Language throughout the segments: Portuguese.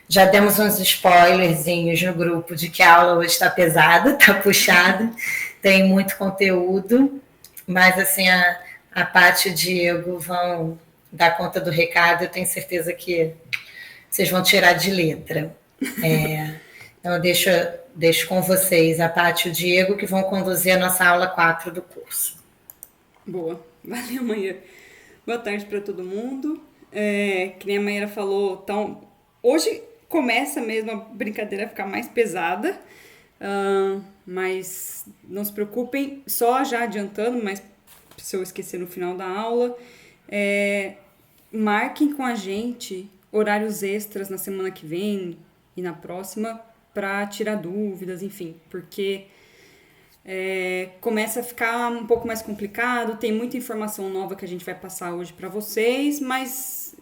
Já demos uns spoilerzinhos no grupo de que a aula hoje está pesada, está puxada, tem muito conteúdo, mas assim, a Paty e o Diego vão dar conta do recado, eu tenho certeza que vocês vão tirar de letra. Então, eu deixo com vocês a Paty e o Diego, que vão conduzir a nossa aula 4 do curso. Boa, valeu, Maíra. Boa tarde para todo mundo. Que nem a Maíra falou, então, hoje começa mesmo a brincadeira a ficar mais pesada, mas não se preocupem, só já adiantando, mas se eu esquecer no final da aula, marquem com a gente horários extras na semana que vem e na próxima para tirar dúvidas, enfim, porque começa a ficar um pouco mais complicado, tem muita informação nova que a gente vai passar hoje para vocês, mas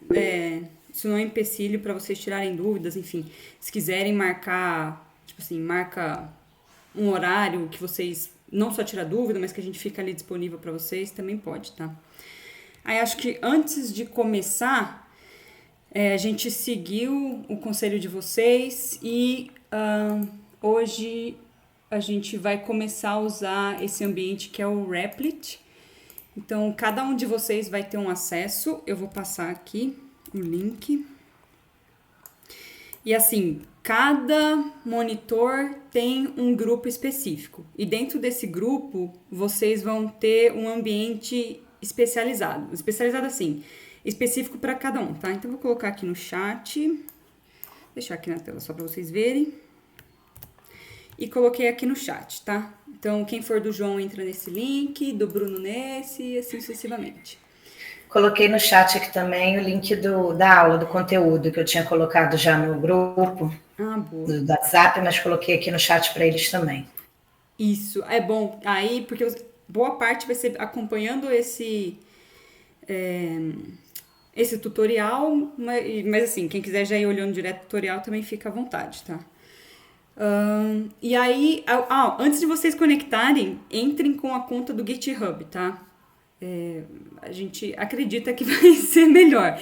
isso não é empecilho para vocês tirarem dúvidas, enfim, se quiserem marcar, tipo assim, marca um horário que vocês não só tirar dúvida, mas que a gente fica ali disponível para vocês, também pode, tá? Aí acho que antes de começar, a gente seguiu o conselho de vocês e hoje a gente vai começar a usar esse ambiente que é o Replit. Então, cada um de vocês vai ter um acesso. Eu vou passar aqui o link. E assim, cada monitor tem um grupo específico. E dentro desse grupo, vocês vão ter um ambiente especializado. Especializado assim, específico para cada um, tá? Então, eu vou colocar aqui no chat. Vou deixar aqui na tela só para vocês verem. E coloquei aqui no chat, tá? Então, quem for do João entra nesse link, do Bruno nesse e assim sucessivamente. Coloquei no chat aqui também o link da aula, do conteúdo, que eu tinha colocado já no grupo do WhatsApp, mas coloquei aqui no chat para eles também. Isso, é bom. Aí, porque boa parte vai ser acompanhando esse tutorial, mas assim, quem quiser já ir olhando direto o tutorial também fica à vontade, tá? E aí, antes de vocês conectarem, entrem com a conta do GitHub, tá? A gente acredita que vai ser melhor.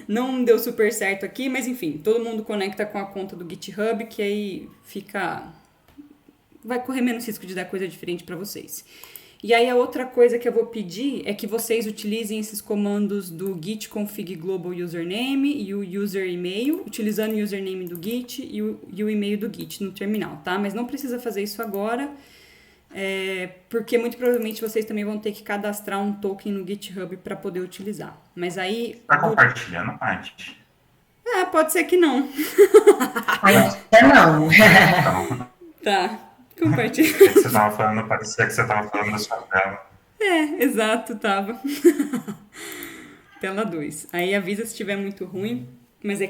Não deu super certo aqui, mas enfim, todo mundo conecta com a conta do GitHub, que aí vai correr menos risco de dar coisa diferente para vocês. E aí a outra coisa que eu vou pedir é que vocês utilizem esses comandos do git config global username e o user e-mail, utilizando o username do git e o e-mail do git no terminal, tá? Mas não precisa fazer isso agora, porque muito provavelmente vocês também vão ter que cadastrar um token no GitHub para poder utilizar. Mas aí... Tá compartilhando, Paty? Pode ser que não. Ainda não. Tá. Compartilha. O que você tava falando, parecia que você tava falando da sua tela. Exato, tava. Tela 2. Aí avisa se estiver muito ruim, mas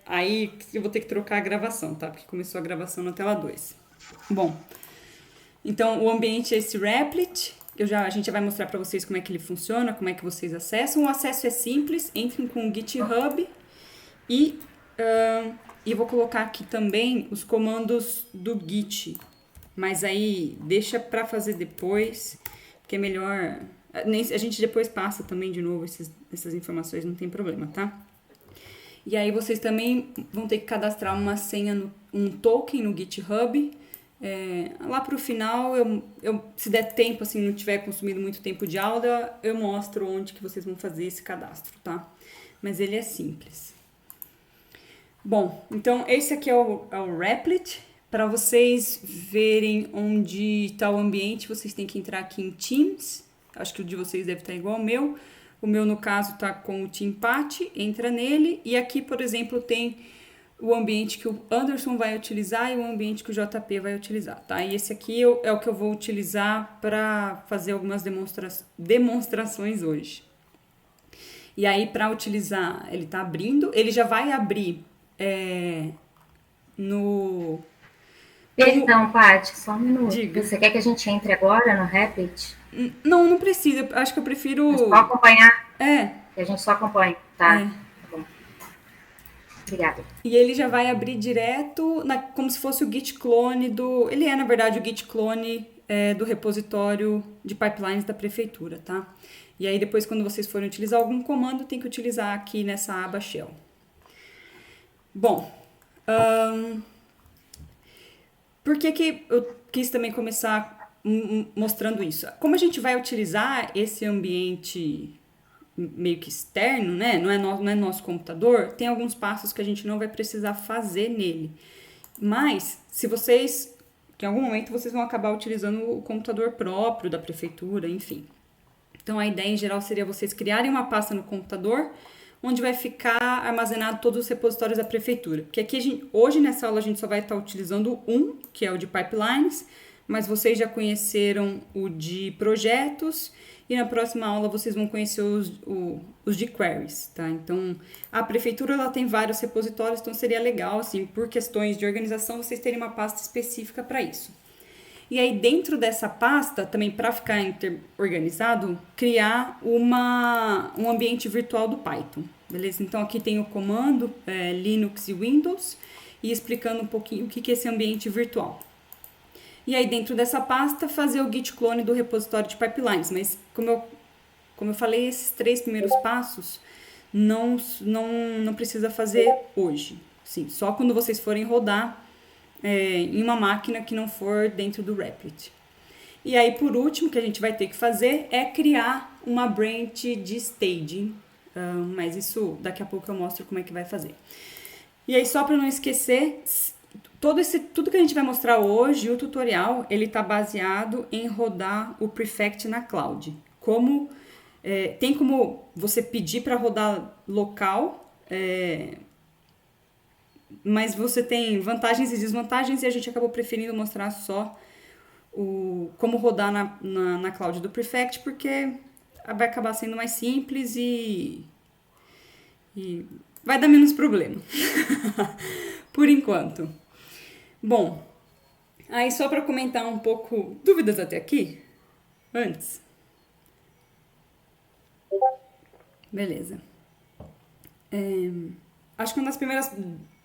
aí eu vou ter que trocar a gravação, tá? Porque começou a gravação na tela 2. Bom, então o ambiente é esse Replit. A gente já vai mostrar para vocês como é que ele funciona, como é que vocês acessam. O acesso é simples, entrem com o GitHub e vou colocar aqui também os comandos do Git. Mas aí deixa para fazer depois, porque é melhor... A gente depois passa também de novo essas informações, não tem problema, tá? E aí vocês também vão ter que cadastrar uma senha, um token no GitHub. Lá pro final, se der tempo, assim, não tiver consumido muito tempo de aula, eu mostro onde que vocês vão fazer esse cadastro, tá? Mas ele é simples. Bom, então esse aqui é o Replit. Para vocês verem onde está o ambiente, vocês têm que entrar aqui em Teams. Acho que o de vocês deve estar igual ao meu. O meu, no caso, está com o TeamPath. Entra nele. E aqui, por exemplo, tem o ambiente que o Anderson vai utilizar e o ambiente que o JP vai utilizar, tá? E esse aqui é o que eu vou utilizar para fazer algumas demonstrações hoje. E aí, para utilizar, ele está abrindo. Ele já vai abrir no... Perdão, Paty, só um minuto. Diga. Você quer que a gente entre agora no Replit? Não precisa. Acho que eu prefiro... Só acompanhar? Que a gente só acompanha, tá? Tá bom. Obrigada. E ele já vai abrir direto como se fosse o git clone do... Ele na verdade, o git clone do repositório de pipelines da prefeitura, tá? E aí, depois, quando vocês forem utilizar algum comando, tem que utilizar aqui nessa aba shell. Bom, Por que que eu quis também começar mostrando isso? Como a gente vai utilizar esse ambiente meio que externo, né? Não é nosso computador, tem alguns passos que a gente não vai precisar fazer nele. Mas, se vocês, que em algum momento vocês vão acabar utilizando o computador próprio da prefeitura, enfim. Então, a ideia em geral seria vocês criarem uma pasta no computador onde vai ficar armazenado todos os repositórios da prefeitura. Porque aqui, hoje nessa aula, a gente só vai estar utilizando um, que é o de pipelines, mas vocês já conheceram o de projetos e na próxima aula vocês vão conhecer os de queries, tá? Então, a prefeitura ela tem vários repositórios, então seria legal, assim, por questões de organização, vocês terem uma pasta específica para isso. E aí, dentro dessa pasta, também para ficar organizado, criar um ambiente virtual do Python, beleza? Então, aqui tem o comando Linux e Windows e explicando um pouquinho o que é esse ambiente virtual. E aí, dentro dessa pasta, fazer o git clone do repositório de pipelines. Mas, como eu falei, esses 3 primeiros passos não precisa fazer hoje. Sim, só quando vocês forem rodar em uma máquina que não for dentro do Replit. E aí, por último, o que a gente vai ter que fazer é criar uma branch de staging. Mas isso, daqui a pouco eu mostro como é que vai fazer. E aí, só para não esquecer, tudo que a gente vai mostrar hoje, o tutorial, ele está baseado em rodar o Prefect na cloud. Tem como você pedir para rodar local, mas você tem vantagens e desvantagens e a gente acabou preferindo mostrar só como rodar na cloud do Prefect, porque vai acabar sendo mais simples e vai dar menos problema, por enquanto. Bom, aí só para comentar um pouco, dúvidas até aqui? Antes? Beleza. Acho que uma das primeiras,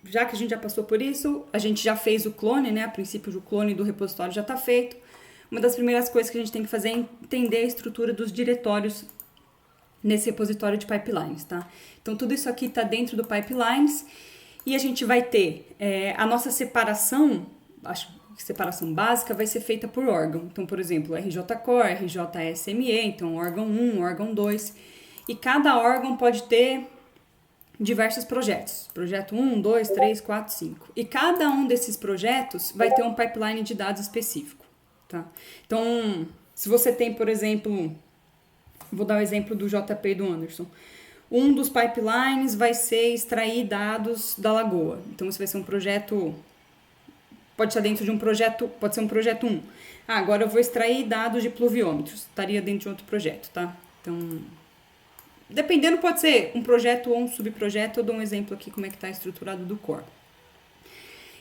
já que a gente já passou por isso, a gente já fez o clone, né? A princípio o clone do repositório já está feito. Uma das primeiras coisas que a gente tem que fazer é entender a estrutura dos diretórios nesse repositório de pipelines, tá? Então tudo isso aqui está dentro do pipelines. E a gente vai ter a nossa separação, acho que separação básica vai ser feita por órgão. Então, por exemplo, RJ Core, RJ SME, então órgão 1, órgão 2. E cada órgão pode ter diversos projetos. Projeto 1, 2, 3, 4, 5. E cada um desses projetos vai ter um pipeline de dados específico, tá? Então, se você tem, por exemplo, vou dar o exemplo do JP do Anderson. Um dos pipelines vai ser extrair dados da lagoa. Então, esse vai ser um projeto... Pode estar dentro de um projeto... Pode ser um projeto 1. Agora eu vou extrair dados de pluviômetros. Estaria dentro de outro projeto, tá? Então, dependendo, pode ser um projeto ou um subprojeto. Eu dou um exemplo aqui como é que está estruturado do core.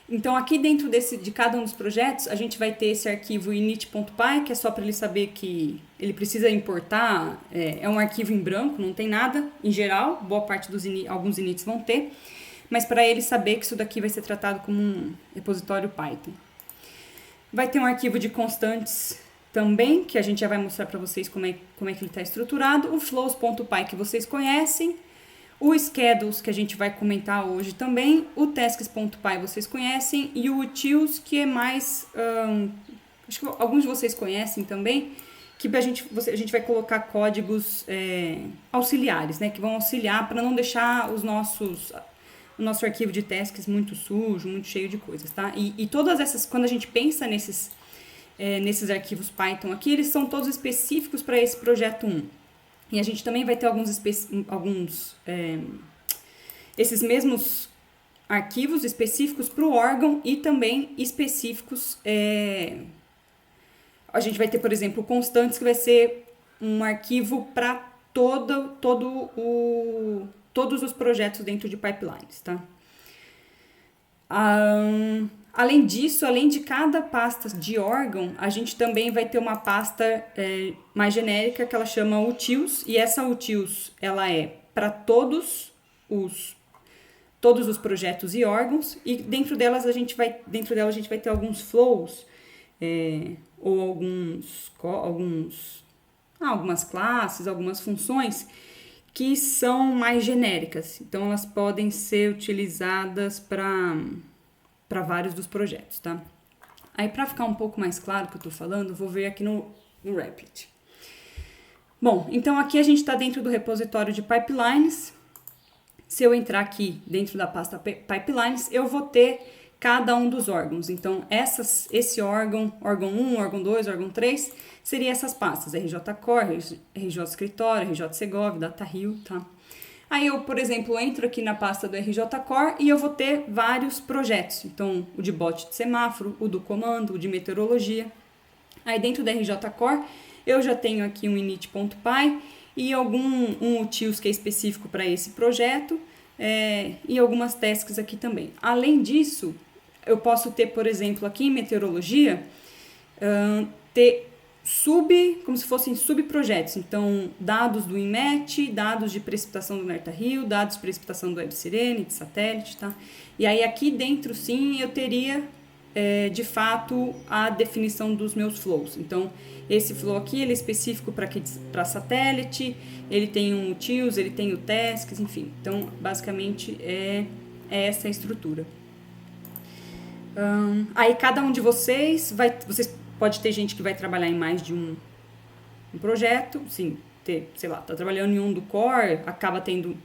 Então, aqui dentro de cada um dos projetos, a gente vai ter esse arquivo init.py, que é só para ele saber que ele precisa importar, é um arquivo em branco, não tem nada, em geral, boa parte alguns inits vão ter, mas para ele saber que isso daqui vai ser tratado como um repositório Python. Vai ter um arquivo de constantes também, que a gente já vai mostrar para vocês como é que ele está estruturado, o flows.py que vocês conhecem, o schedules, que a gente vai comentar hoje também, o tasks.py vocês conhecem, e o utils, que é mais, acho que alguns de vocês conhecem também, que a gente vai colocar códigos auxiliares, né, que vão auxiliar para não deixar o nosso arquivo de tasks muito sujo, muito cheio de coisas, tá? E todas essas, quando a gente pensa nesses arquivos Python aqui, eles são todos específicos para esse projeto 1. E a gente também vai ter esses mesmos arquivos específicos para o órgão e também específicos. A gente vai ter, por exemplo, constantes, que vai ser um arquivo para todos os projetos dentro de pipelines, tá? Além disso, além de cada pasta de órgão, a gente também vai ter uma pasta mais genérica que ela chama utils, e essa utils ela é para todos os projetos e órgãos, e dentro dela a gente vai ter alguns flows ou algumas classes, algumas funções que são mais genéricas. Então, elas podem ser utilizadas para vários dos projetos, tá? Aí, para ficar um pouco mais claro o que eu estou falando, vou ver aqui no Replit. Bom, então aqui a gente está dentro do repositório de pipelines. Se eu entrar aqui dentro da pasta pipelines, eu vou ter cada um dos órgãos. Então, esse órgão 1, órgão 2, órgão 3, seriam essas pastas, RJ Core, RJ Escritório, RJ Segov, DataHill, tá? Aí eu, por exemplo, entro aqui na pasta do RJ Core e eu vou ter vários projetos. Então, o de bot de semáforo, o do comando, o de meteorologia. Aí dentro da RJ Core, eu já tenho aqui um init.py e um utils que é específico para esse projeto e algumas tasks aqui também. Além disso, eu posso ter, por exemplo, aqui em meteorologia, ter como se fossem subprojetos. Então, dados do INMET, dados de precipitação do NertaRill, dados de precipitação do WebSirene, de satélite, tá? E aí aqui dentro, sim, eu teria, de fato, a definição dos meus flows. Então, esse flow aqui, ele é específico para satélite, ele tem um utils, ele tem o tasks, enfim. Então, basicamente, é essa a estrutura. Aí, cada um de vocês pode ter gente que vai trabalhar em mais de um projeto, sim, tá trabalhando em um do core, acaba tendo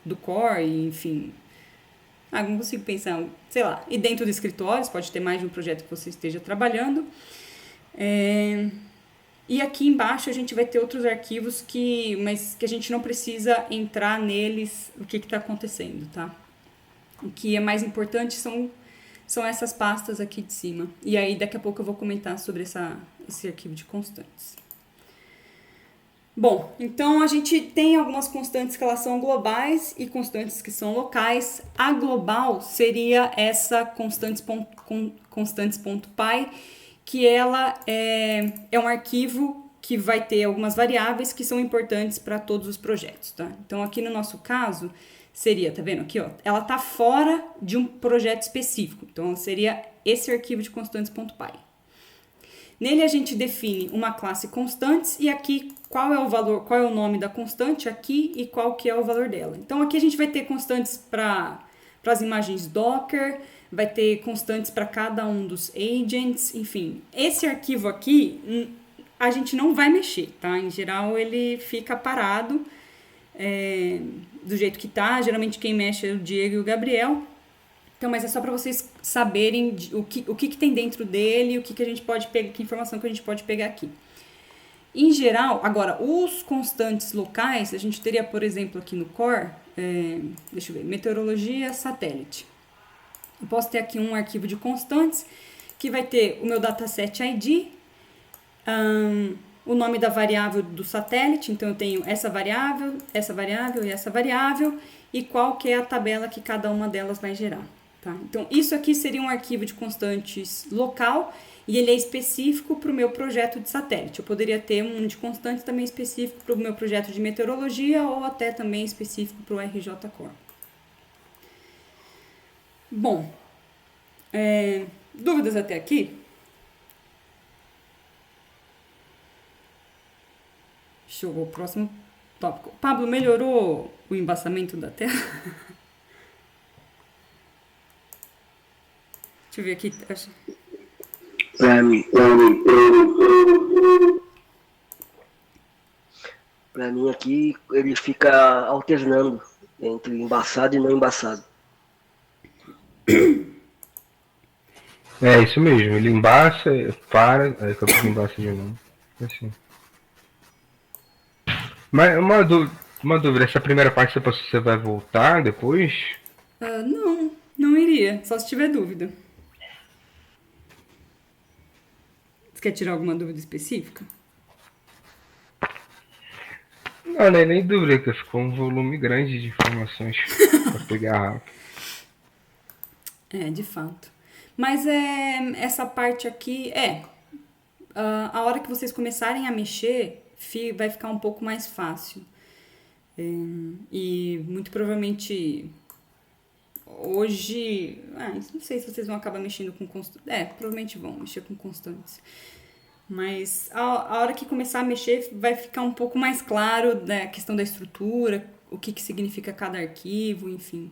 do core, enfim. Não consigo pensar, e dentro do escritório, pode ter mais de um projeto que você esteja trabalhando. E aqui embaixo a gente vai ter outros arquivos mas que a gente não precisa entrar neles, o que está acontecendo, tá? O que é mais importante são essas pastas aqui de cima. E aí, daqui a pouco eu vou comentar sobre esse arquivo de constantes. Bom, então a gente tem algumas constantes que elas são globais e constantes que são locais. A global seria essa constantes.py, que ela é um arquivo que vai ter algumas variáveis que são importantes para todos os projetos, tá? Então, aqui no nosso caso, seria, tá vendo aqui, ó? Ela tá fora de um projeto específico. Então, seria esse arquivo de constantes.py. Nele, a gente define uma classe constantes e aqui qual é o valor, qual é o nome da constante aqui e qual que é o valor dela. Então, aqui a gente vai ter constantes para as imagens Docker, vai ter constantes para cada um dos agents, enfim. Esse arquivo aqui, a gente não vai mexer, tá? Em geral, ele fica parado do jeito que tá. Geralmente, quem mexe é o Diego e o Gabriel. Então, mas é só para vocês saberem o que tem dentro dele, o que a gente pode pegar, que informação que a gente pode pegar aqui. Em geral, agora, os constantes locais, a gente teria, por exemplo, aqui no core, deixa eu ver, meteorologia, satélite. Eu posso ter aqui um arquivo de constantes que vai ter o meu dataset ID, o nome da variável do satélite, então eu tenho essa variável e essa variável, e qual que é a tabela que cada uma delas vai gerar. Tá? Então, isso aqui seria um arquivo de constantes local e ele é específico para o meu projeto de satélite. Eu poderia ter um de constantes também específico para o meu projeto de meteorologia ou até também específico para o RJ Core. Bom, dúvidas até aqui? Show, o próximo tópico. Pablo, melhorou o embaçamento da tela? Deixa eu ver aqui. Pra mim aqui ele fica alternando entre embaçado e não embaçado. É isso mesmo, ele embaça, para, aí depois embaça de novo. Assim. Mas uma dúvida, essa primeira parte você vai voltar depois? Não iria, só se tiver dúvida. Você quer tirar alguma dúvida específica? Não é nem dúvida, que ficou um volume grande de informações para pegar rápido. De fato. Mas essa parte aqui a hora que vocês começarem a mexer, vai ficar um pouco mais fácil. E muito provavelmente hoje, não sei se vocês vão acabar mexendo com constantes. Provavelmente vão mexer com constantes. Mas a hora que começar a mexer, vai ficar um pouco mais claro, né, a questão da estrutura, o que significa cada arquivo, enfim.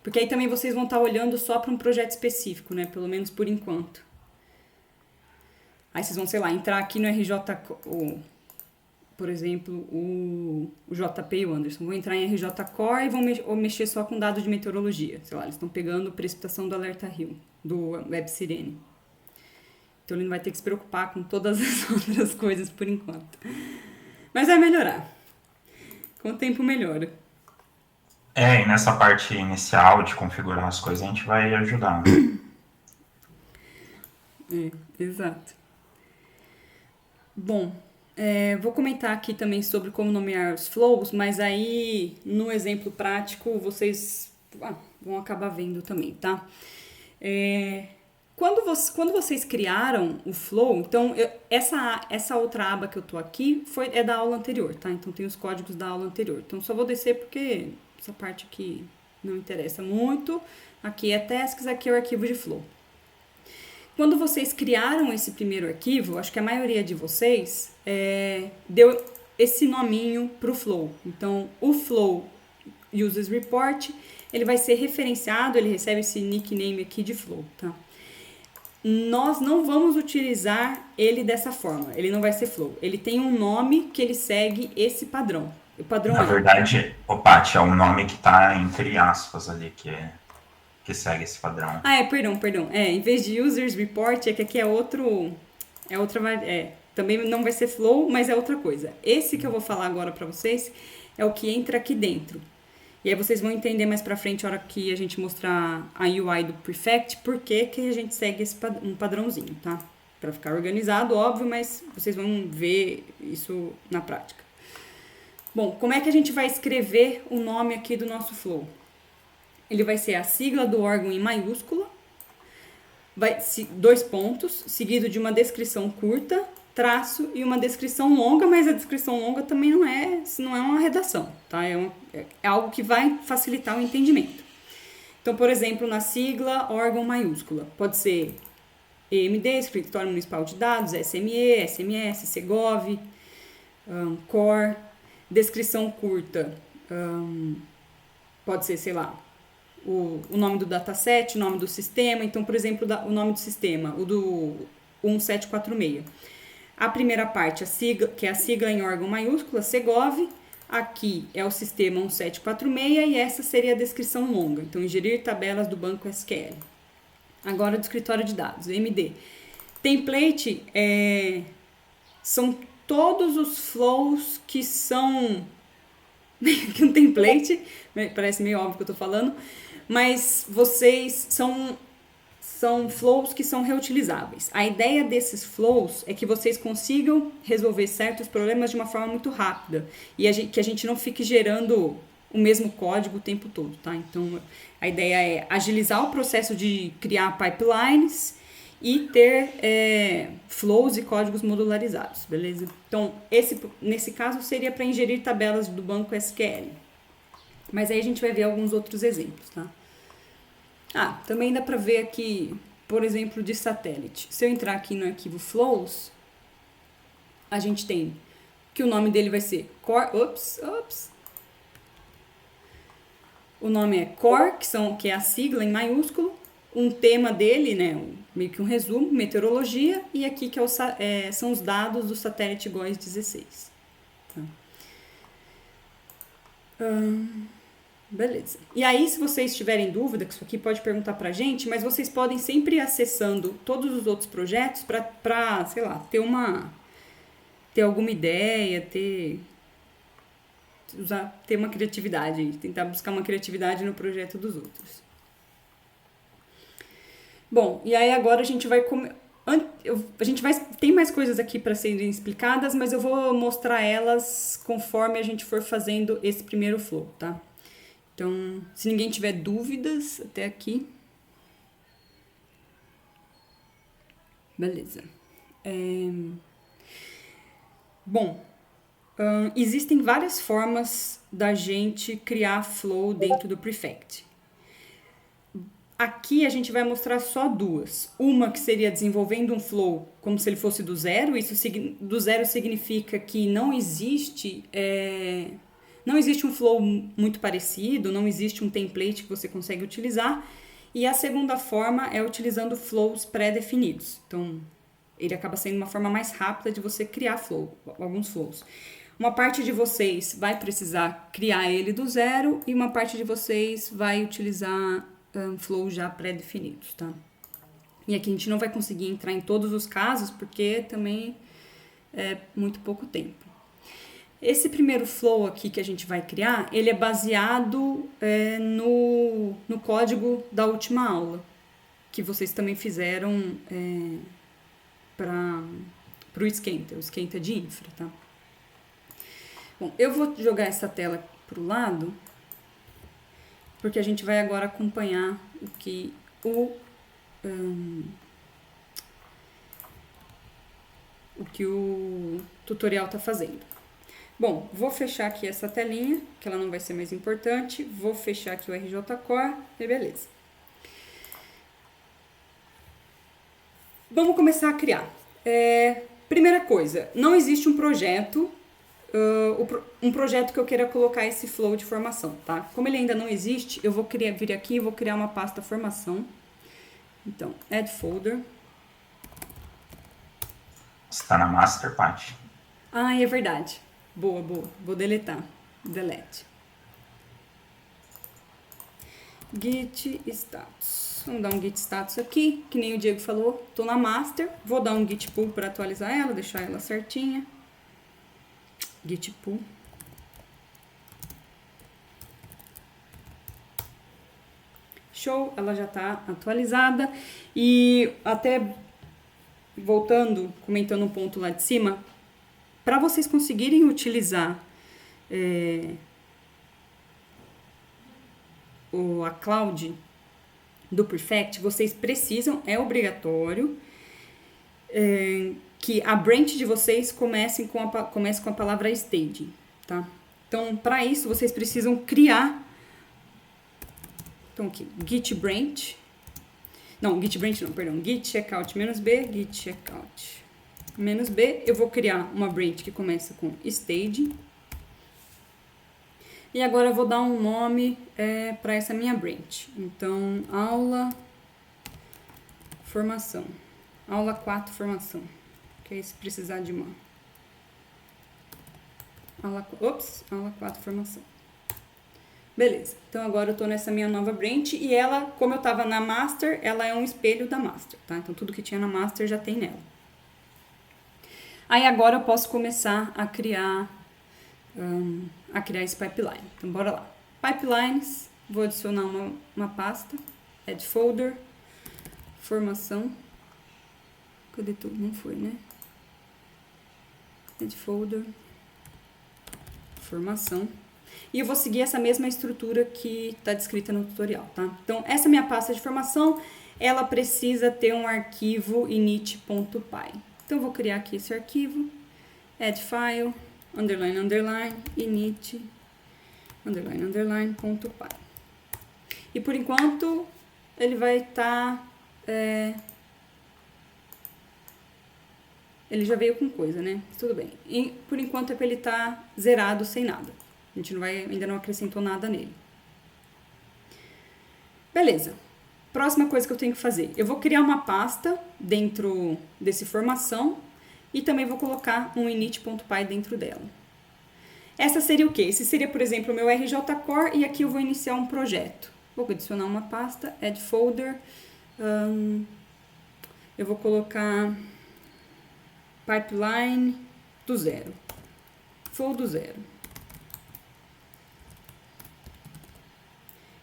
Porque aí também vocês vão estar olhando só para um projeto específico, né? Pelo menos por enquanto. Aí vocês vão, sei lá, entrar aqui no por exemplo, o JP e o Anderson. Vão entrar em RJ Core e vão mexer só com dados de meteorologia. Sei lá, eles estão pegando precipitação do Alerta Rio, do Web Sirene. Então ele não vai ter que se preocupar com todas as outras coisas por enquanto. Mas vai melhorar. Com o tempo melhora. E nessa parte inicial de configurar as coisas a gente vai ajudar. Exato. Bom, vou comentar aqui também sobre como nomear os flows, mas aí no exemplo prático vocês vão acabar vendo também, tá? Quando vocês criaram o flow, então essa outra aba que eu tô aqui é da aula anterior, tá? Então tem os códigos da aula anterior. Então só vou descer porque essa parte aqui não interessa muito. Aqui é tasks, aqui é o arquivo de flow. Quando vocês criaram esse primeiro arquivo, acho que a maioria de vocês deu esse nominho para o flow. Então, o flow users report, ele vai ser referenciado, ele recebe esse nickname aqui de flow, tá? Nós não vamos utilizar ele dessa forma, ele não vai ser flow. Ele tem um nome que ele segue esse padrão. O padrão Na verdade, Paty, é um nome que está entre aspas ali, que segue esse padrão. Perdão. Em vez de users report, é que aqui também não vai ser flow, mas é outra coisa. Esse que eu vou falar agora para vocês é o que entra aqui dentro. E aí vocês vão entender mais pra frente, a hora que a gente mostrar a UI do Prefect, por que a gente segue um padrãozinho, tá? Pra ficar organizado, óbvio, mas vocês vão ver isso na prática. Bom, como é que a gente vai escrever o nome aqui do nosso flow? Ele vai ser a sigla do órgão em maiúscula, 2 pontos, seguido de uma descrição curta, traço e uma descrição longa, mas a descrição longa também não é uma redação, tá? É algo que vai facilitar o entendimento. Então, por exemplo, na sigla órgão maiúscula, pode ser EMD, Escritório Municipal de Dados, SME, SMS, Segov, Core. Descrição curta, pode ser, sei lá, o nome do dataset, o nome do sistema. Então, por exemplo, o nome do sistema, o do 1746. A primeira parte, que é a sigla em órgão maiúscula, Segov. Aqui é o sistema 1746 e essa seria a descrição longa. Então, ingerir tabelas do banco SQL. Agora, do escritório de dados, MD. Template são todos os flows que são que um template, parece meio óbvio que eu tô falando, mas vocês são flows que são reutilizáveis. A ideia desses flows é que vocês consigam resolver certos problemas de uma forma muito rápida e que a gente não fique gerando o mesmo código o tempo todo, tá? Então, a ideia é agilizar o processo de criar pipelines e ter flows e códigos modularizados, beleza? Então, nesse caso, seria para ingerir tabelas do banco SQL. Mas aí a gente vai ver alguns outros exemplos, tá? Também dá para ver aqui, por exemplo, de satélite. Se eu entrar aqui no arquivo flows, a gente tem que o nome dele vai ser core... O nome é core, que é a sigla em maiúsculo. Um tema dele, né, meio que um resumo, meteorologia, e aqui que são os dados do satélite GOES 16. Tá. Beleza. E aí, se vocês tiverem dúvida, que isso aqui pode perguntar pra gente, mas vocês podem sempre ir acessando todos os outros projetos pra sei lá, ter alguma ideia, ter uma criatividade, tentar buscar uma criatividade no projeto dos outros. Bom, e aí agora a gente vai tem mais coisas aqui para serem explicadas, mas eu vou mostrar elas conforme a gente for fazendo esse primeiro flow, tá? Então, se ninguém tiver dúvidas até aqui. Beleza. Bom, existem várias formas da gente criar flow dentro do Prefect. Aqui a gente vai mostrar só 2. Uma que seria desenvolvendo um flow como se ele fosse do zero. Isso do zero significa que não existe Não existe um flow muito parecido, não existe um template que você consegue utilizar. E a segunda forma é utilizando flows pré-definidos. Então, ele acaba sendo uma forma mais rápida de você criar alguns flows. Uma parte de vocês vai precisar criar ele do zero e uma parte de vocês vai utilizar flows já pré-definidos, tá? E aqui a gente não vai conseguir entrar em todos os casos porque também é muito pouco tempo. Esse primeiro flow aqui que a gente vai criar, ele é baseado no código da última aula, que vocês também fizeram para o esquenta de infra, tá? Bom, eu vou jogar essa tela para o lado, porque a gente vai agora acompanhar o que o tutorial está fazendo. Bom, vou fechar aqui essa telinha, que ela não vai ser mais importante. Vou fechar aqui o RJ Core e beleza. Vamos começar a criar. Primeira coisa, não existe um projeto que eu queira colocar esse flow de formação, tá? Como ele ainda não existe, eu vou vir aqui e vou criar uma pasta formação. Então, add folder. Está na master, Paty? Ah, é verdade. Boa. Vou deletar. Delete. Git status. Vamos dar um git status aqui, que nem o Diego falou. Tô na master. Vou dar um git pull para atualizar ela, deixar ela certinha. Git pull. Show, ela já está atualizada. E até voltando, comentando um ponto lá de cima, para vocês conseguirem utilizar a cloud do Prefect, vocês precisam, é obrigatório, que a branch de vocês comece com a palavra staging, tá? Então, para isso, vocês precisam criar. Então, aqui, git branch. Não, git branch não, perdão. Git checkout -b, git checkout -b. Eu vou criar uma branch que começa com staging. E agora eu vou dar um nome para essa minha branch. Então, aula formação. Aula 4 formação. Que é se precisar de uma. Aula 4 formação. Beleza. Então, agora eu tô nessa minha nova branch e ela, como eu tava na master, ela é um espelho da master, tá? Então, tudo que tinha na master já tem nela. Aí, agora eu posso começar a criar esse pipeline. Então, bora lá. Pipelines, vou adicionar uma pasta, add folder, formação. Cadê tudo? Não foi, né? Add folder, formação. E eu vou seguir essa mesma estrutura que está descrita no tutorial, tá? Então, essa minha pasta de formação, ela precisa ter um arquivo init.py. Então, eu vou criar aqui esse arquivo, add file, __ init, __.py. E por enquanto, ele vai estar... ele já veio com coisa, né? Tudo bem. E por enquanto é que ele tá zerado, sem nada. A gente ainda não acrescentou nada nele. Beleza. Próxima coisa que eu tenho que fazer. Eu vou criar uma pasta dentro desse formação e também vou colocar um init.py dentro dela. Essa seria o quê? Esse seria, por exemplo, o meu RJ Core e aqui eu vou iniciar um projeto. Vou adicionar uma pasta, add folder. Eu vou colocar pipeline do zero. Flow do zero.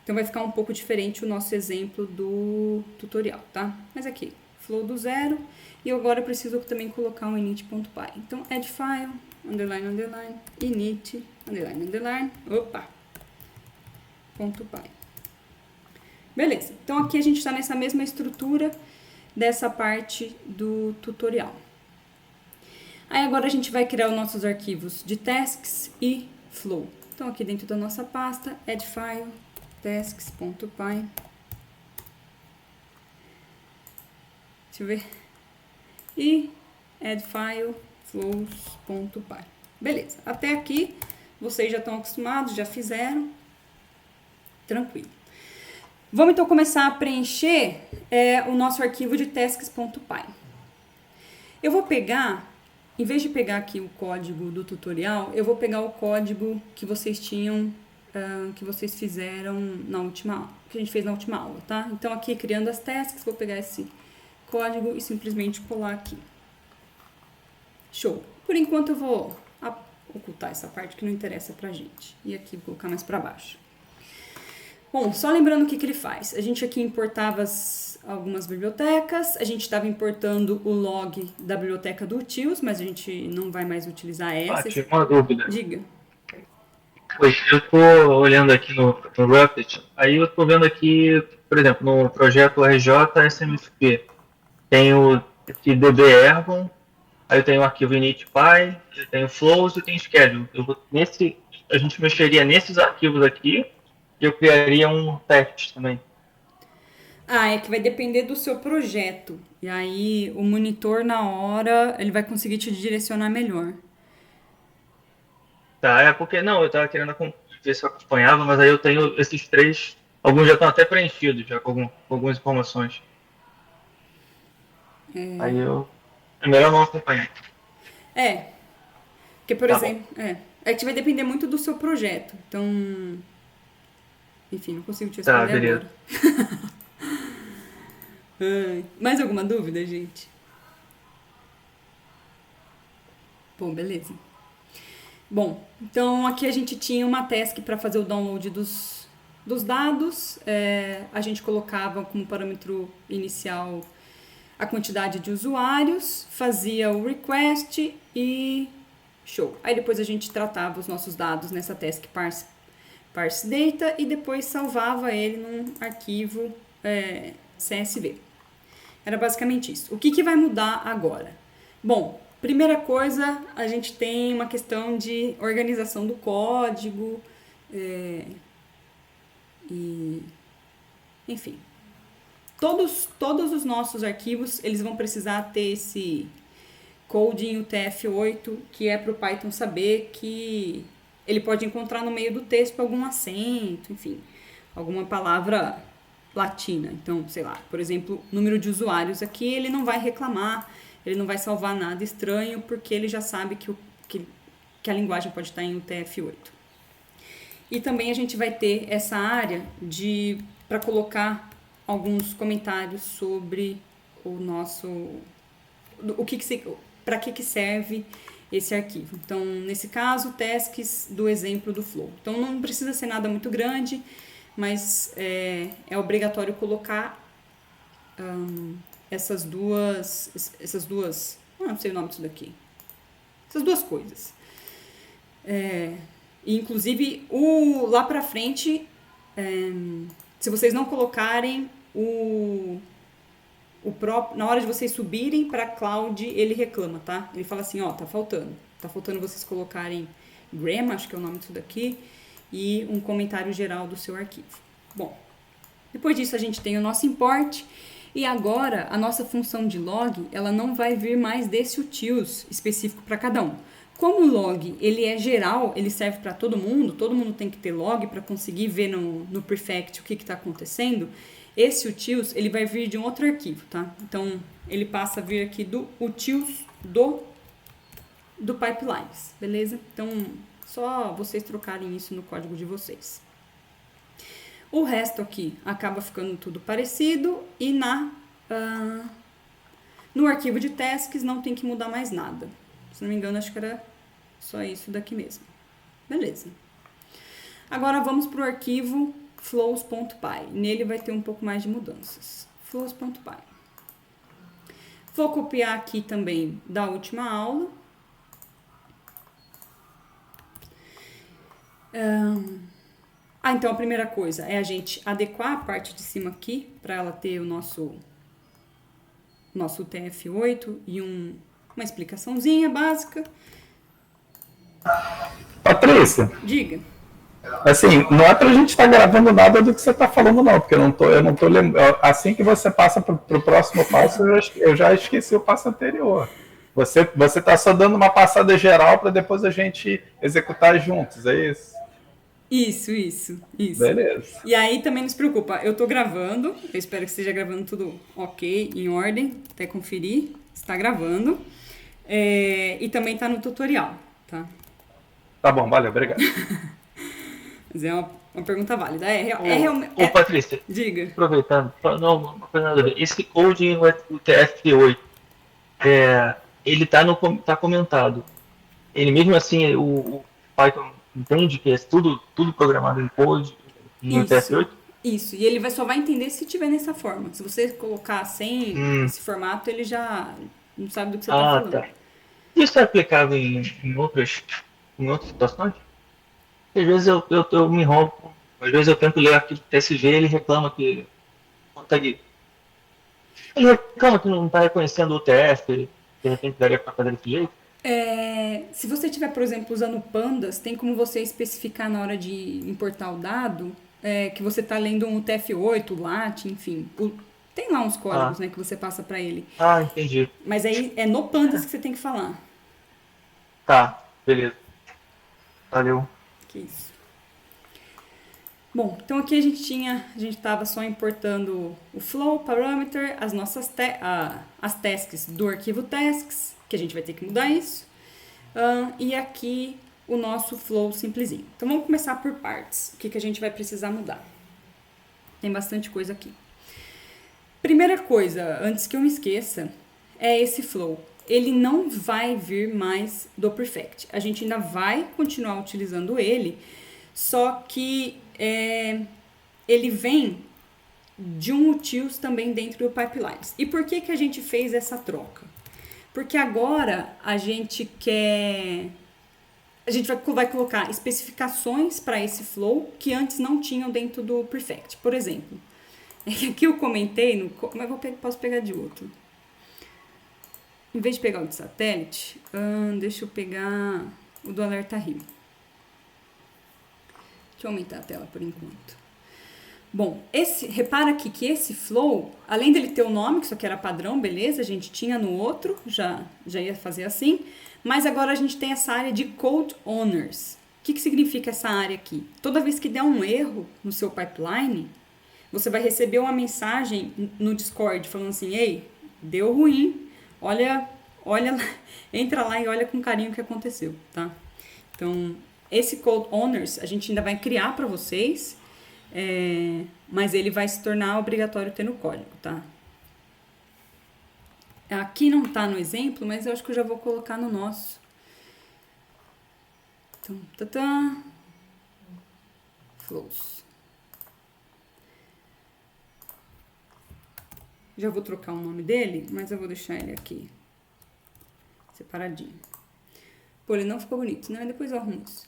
Então, vai ficar um pouco diferente o nosso exemplo do tutorial, tá? Mas aqui, flow do zero. E agora eu preciso também colocar um init.py. Então, add file, __, init, __, opa, .py. Beleza. Então, aqui a gente está nessa mesma estrutura dessa parte do tutorial. Aí, agora a gente vai criar os nossos arquivos de tasks e flow. Então, aqui dentro da nossa pasta, add file, tasks.py. Deixa eu ver. E add file flows.py. Beleza. Até aqui vocês já estão acostumados, já fizeram. Tranquilo. Vamos então começar a preencher o nosso arquivo de tasks.py. Eu vou pegar, em vez de pegar aqui o código do tutorial, eu vou pegar o código que vocês tinham, que vocês fizeram na última, que a gente fez na última aula, tá? Então aqui criando as tasks, vou pegar esse código e simplesmente colar aqui. Show. Por enquanto eu vou ocultar essa parte que não interessa pra gente. E aqui vou colocar mais pra baixo. Bom, só lembrando o que ele faz. A gente aqui importava algumas bibliotecas, a gente estava importando o log da biblioteca do utils, mas a gente não vai mais utilizar essa. Tinha uma dúvida. Diga. Pois, eu estou olhando aqui no Replit, aí eu estou vendo aqui, por exemplo, no projeto RJ SMFP, tem esse DB Ergon, aí eu tenho o arquivo init.py, eu tenho flows e tenho schedule. A gente mexeria nesses arquivos aqui, e eu criaria um teste também. É que vai depender do seu projeto. E aí o monitor na hora, ele vai conseguir te direcionar melhor. Tá, porque não, eu tava querendo ver se eu acompanhava, mas aí eu tenho esses 3, alguns já estão até preenchidos, já com algumas informações. Aí é melhor não acompanhar. Porque, por exemplo, que vai depender muito do seu projeto. Então, enfim, não consigo te responder agora. Mais alguma dúvida, gente? Bom, beleza. Bom, então aqui a gente tinha uma task para fazer o download dos dados. A gente colocava como parâmetro inicial a quantidade de usuários, fazia o request e show. Aí depois a gente tratava os nossos dados nessa task parse data e depois salvava ele num arquivo CSV. Era basicamente isso. O que vai mudar agora? Bom, primeira coisa, a gente tem uma questão de organização do código, enfim. Todos os nossos arquivos, eles vão precisar ter esse code em UTF-8, que é para o Python saber que ele pode encontrar no meio do texto algum acento, enfim, alguma palavra latina. Então, sei lá, por exemplo, número de usuários aqui, ele não vai reclamar, ele não vai salvar nada estranho, porque ele já sabe que a linguagem pode estar em UTF-8. E também a gente vai ter essa área para colocar alguns comentários sobre para que serve esse arquivo. Então, nesse caso, tasks do exemplo do Flow. Então, não precisa ser nada muito grande, mas é obrigatório colocar essas duas, não sei o nome disso daqui, essas duas coisas. Inclusive, lá pra frente, se vocês não colocarem na hora de vocês subirem para cloud, ele reclama, tá? Ele fala assim, tá faltando vocês colocarem grammar, acho que é o nome disso daqui, e um comentário geral do seu arquivo. Bom, depois disso a gente tem o nosso import, e agora a nossa função de log, ela não vai vir mais desse utils específico para cada um. Como o log, ele é geral, ele serve para todo mundo tem que ter log para conseguir ver no prefect o que está acontecendo, esse utils, ele vai vir de um outro arquivo, tá? Então, ele passa a vir aqui do utils do pipelines, beleza? Então, só vocês trocarem isso no código de vocês. O resto aqui acaba ficando tudo parecido e no arquivo de tasks não tem que mudar mais nada. Se não me engano, acho que era só isso daqui mesmo. Beleza. Agora vamos para o arquivo flows.py. Nele vai ter um pouco mais de mudanças. Flows.py. Vou copiar aqui também da última aula. Então a primeira coisa é a gente adequar a parte de cima aqui para ela ter o nosso UTF-8 e uma explicaçãozinha básica. Patrícia, Diga. assim, não é pra gente estar gravando nada do que você tá falando, não, porque eu não tô lembrando. Assim que você passa pro próximo passo, eu já esqueci o passo anterior. Você tá só dando uma passada geral para depois a gente executar juntos, é isso? Isso. Beleza. E aí também não se preocupa, eu tô gravando, eu espero que esteja gravando tudo ok, em ordem, até conferir, está gravando. E também tá no tutorial, tá? Tá bom, valeu, obrigado. Mas é uma pergunta válida. Ô, Patrícia, Diga. aproveitando, não, uma coisa nada a ver. Esse code no UTF-8, ele tá comentado. Ele mesmo assim, o Python entende que é tudo programado em code no UTF-8? Isso, e ele só vai entender se tiver nessa forma. Se você colocar sem esse formato, ele já não sabe do que você tá falando. Tá. Isso é aplicável em outras situações? Às vezes eu me enrolo, às vezes eu tento ler arquivo TSV e ele reclama que consegue. Ele reclama que não está reconhecendo o UTF, de repente daria para fazer desse jeito. Se você estiver, por exemplo, usando pandas, tem como você especificar na hora de importar o dado que você está lendo um UTF-8, LAT, enfim. Tem lá uns códigos, né, que você passa para ele. Entendi. Mas aí é no pandas que você tem que falar. Tá, beleza. Valeu. Que isso. Bom, então aqui a gente estava só importando o flow parameter, as nossas as tasks do arquivo tasks, que a gente vai ter que mudar isso. E aqui o nosso flow simplesinho. Então vamos começar por partes. O que a gente vai precisar mudar? Tem bastante coisa aqui. Primeira coisa, antes que eu me esqueça, é esse flow. Ele não vai vir mais do Perfect. A gente ainda vai continuar utilizando ele, só que ele vem de um utils também dentro do Pipelines. E por que a gente fez essa troca? Porque agora a gente vai colocar especificações para esse flow que antes não tinham dentro do Perfect. Por exemplo, aqui eu comentei, mas posso pegar de outro. Em vez de pegar o de satélite, deixa eu pegar o do Alerta Rio. Deixa eu aumentar a tela por enquanto. Bom, repara aqui que esse flow, além dele ter o nome, que isso aqui era padrão, beleza, a gente tinha no outro, já ia fazer assim, mas agora a gente tem essa área de Code Owners. O que significa essa área aqui? Toda vez que der um erro no seu pipeline, você vai receber uma mensagem no Discord falando assim, ei, deu ruim, olha, entra lá e olha com carinho o que aconteceu, tá? Então, esse Code Owners a gente ainda vai criar para vocês, mas ele vai se tornar obrigatório ter no código, tá? Aqui não tá no exemplo, mas eu acho que eu já vou colocar no nosso. Então, flows. Já vou trocar o nome dele, mas eu vou deixar ele aqui separadinho. Pô, ele não ficou bonito, né? Depois eu arrumo isso.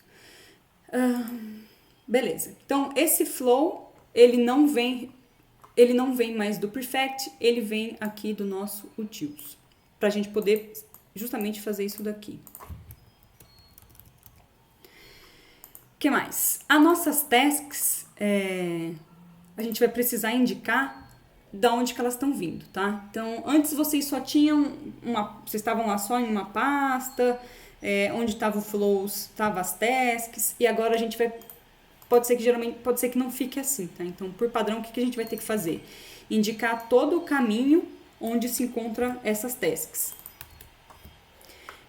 Beleza. Então, esse flow, ele não vem mais do Perfect, ele vem aqui do nosso utils. Pra gente poder justamente fazer isso daqui. O que mais? As nossas tasks, a gente vai precisar indicar da onde que elas estão vindo, tá? Então, antes vocês só tinham vocês estavam lá só em uma pasta, onde estava o flows, estava as tasks, e agora a gente vai, pode ser que não fique assim, tá? Então, por padrão, o que a gente vai ter que fazer? Indicar todo o caminho onde se encontra essas tasks.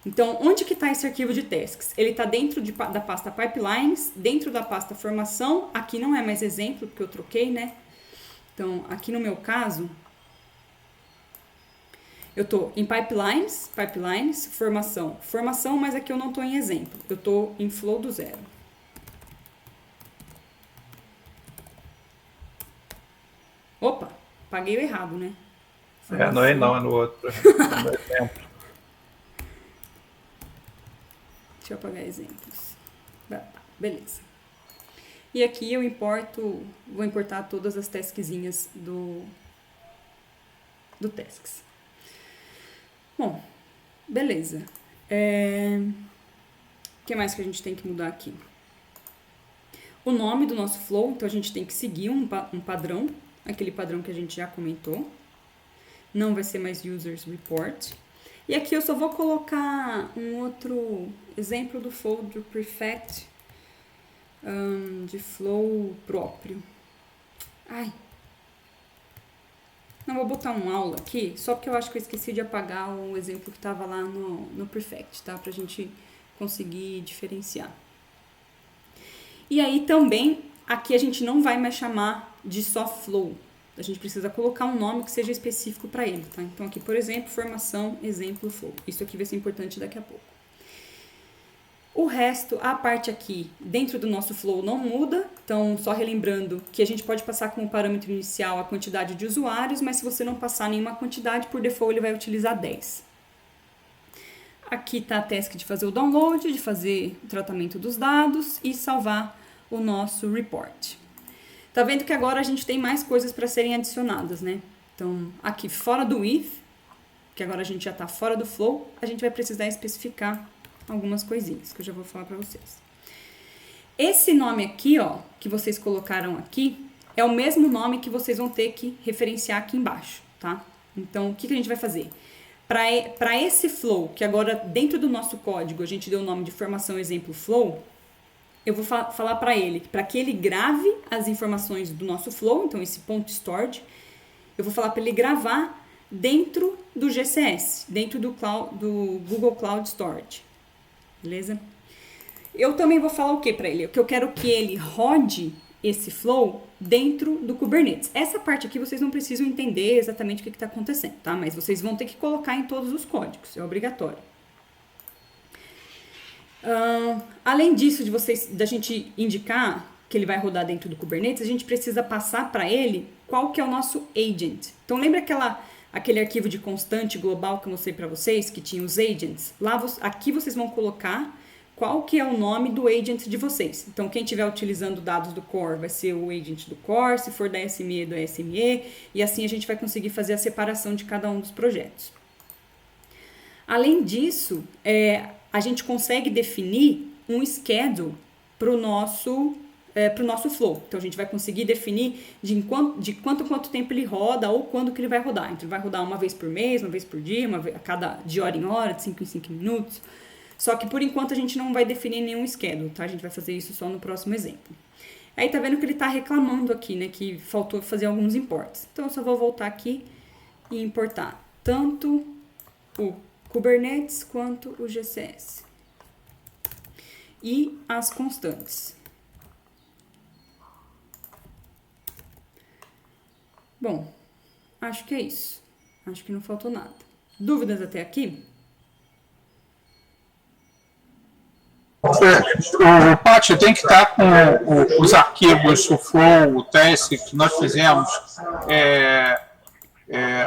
Então, onde que está esse arquivo de tasks? Ele está dentro da pasta pipelines, dentro da pasta formação, aqui não é mais exemplo, porque eu troquei, né? Então, aqui no meu caso, eu estou em pipelines, formação, mas aqui eu não estou em exemplo. Eu estou em flow do zero. Opa, paguei o errado, né? Não é no outro. No exemplo. Deixa eu apagar exemplos. Beleza. E aqui eu vou importar todas as taskzinhas do tasks. Bom, beleza. O que mais que a gente tem que mudar aqui? O nome do nosso flow, então a gente tem que seguir um padrão, aquele padrão que a gente já comentou. Não vai ser mais users report. E aqui eu só vou colocar um outro exemplo do flow do Prefect, de flow próprio. Ai, não, vou botar um aula aqui, só porque eu acho que eu esqueci de apagar o exemplo que estava lá no Prefect, tá? Pra gente conseguir diferenciar. E aí também, aqui a gente não vai mais chamar de só flow. A gente precisa colocar um nome que seja específico para ele, tá? Então aqui, por exemplo, formação, exemplo, flow. Isso aqui vai ser importante daqui a pouco. O resto, a parte aqui dentro do nosso flow não muda, então só relembrando que a gente pode passar como parâmetro inicial a quantidade de usuários, mas se você não passar nenhuma quantidade, por default ele vai utilizar 10. Aqui está a task de fazer o download, de fazer o tratamento dos dados e salvar o nosso report. Tá vendo que agora a gente tem mais coisas para serem adicionadas, né? Então, aqui fora do if, que agora a gente já está fora do flow, a gente vai precisar especificar algumas coisinhas que eu já vou falar para vocês. Esse nome aqui, ó, que vocês colocaram aqui, é o mesmo nome que vocês vão ter que referenciar aqui embaixo, tá? Então, o que a gente vai fazer? Para esse flow, que agora dentro do nosso código a gente deu o nome de formação exemplo flow, eu vou falar para ele, para que ele grave as informações do nosso flow, então esse ponto stored, eu vou falar para ele gravar dentro do GCS, dentro do Google Cloud Storage. Beleza? Eu também vou falar o que para ele? Que eu quero que ele rode esse flow dentro do Kubernetes. Essa parte aqui vocês não precisam entender exatamente o que está acontecendo, tá? Mas vocês vão ter que colocar em todos os códigos, é obrigatório. Além disso, da gente indicar que ele vai rodar dentro do Kubernetes, a gente precisa passar para ele qual que é o nosso agent. Então, lembra aquele arquivo de constante global que eu mostrei para vocês, que tinha os agents? Aqui vocês vão colocar qual que é o nome do agent de vocês. Então, quem estiver utilizando dados do core vai ser o agent do core, se for da SME, do SME, e assim a gente vai conseguir fazer a separação de cada um dos projetos. Além disso, a gente consegue definir um schedule para o nosso flow. Então, a gente vai conseguir definir de quanto tempo ele roda ou quando que ele vai rodar. Então, ele vai rodar uma vez por mês, uma vez por dia, de hora em hora, de 5 em 5 minutos. Só que, por enquanto, a gente não vai definir nenhum schedule, tá? A gente vai fazer isso só no próximo exemplo. Aí, tá vendo que ele tá reclamando aqui, né? Que faltou fazer alguns imports. Então, eu só vou voltar aqui e importar tanto o Kubernetes quanto o GCS. E as constantes. Bom, acho que é isso. Acho que não faltou nada. Dúvidas até aqui? O Paty tem que estar com os arquivos, o flow, o teste que nós fizemos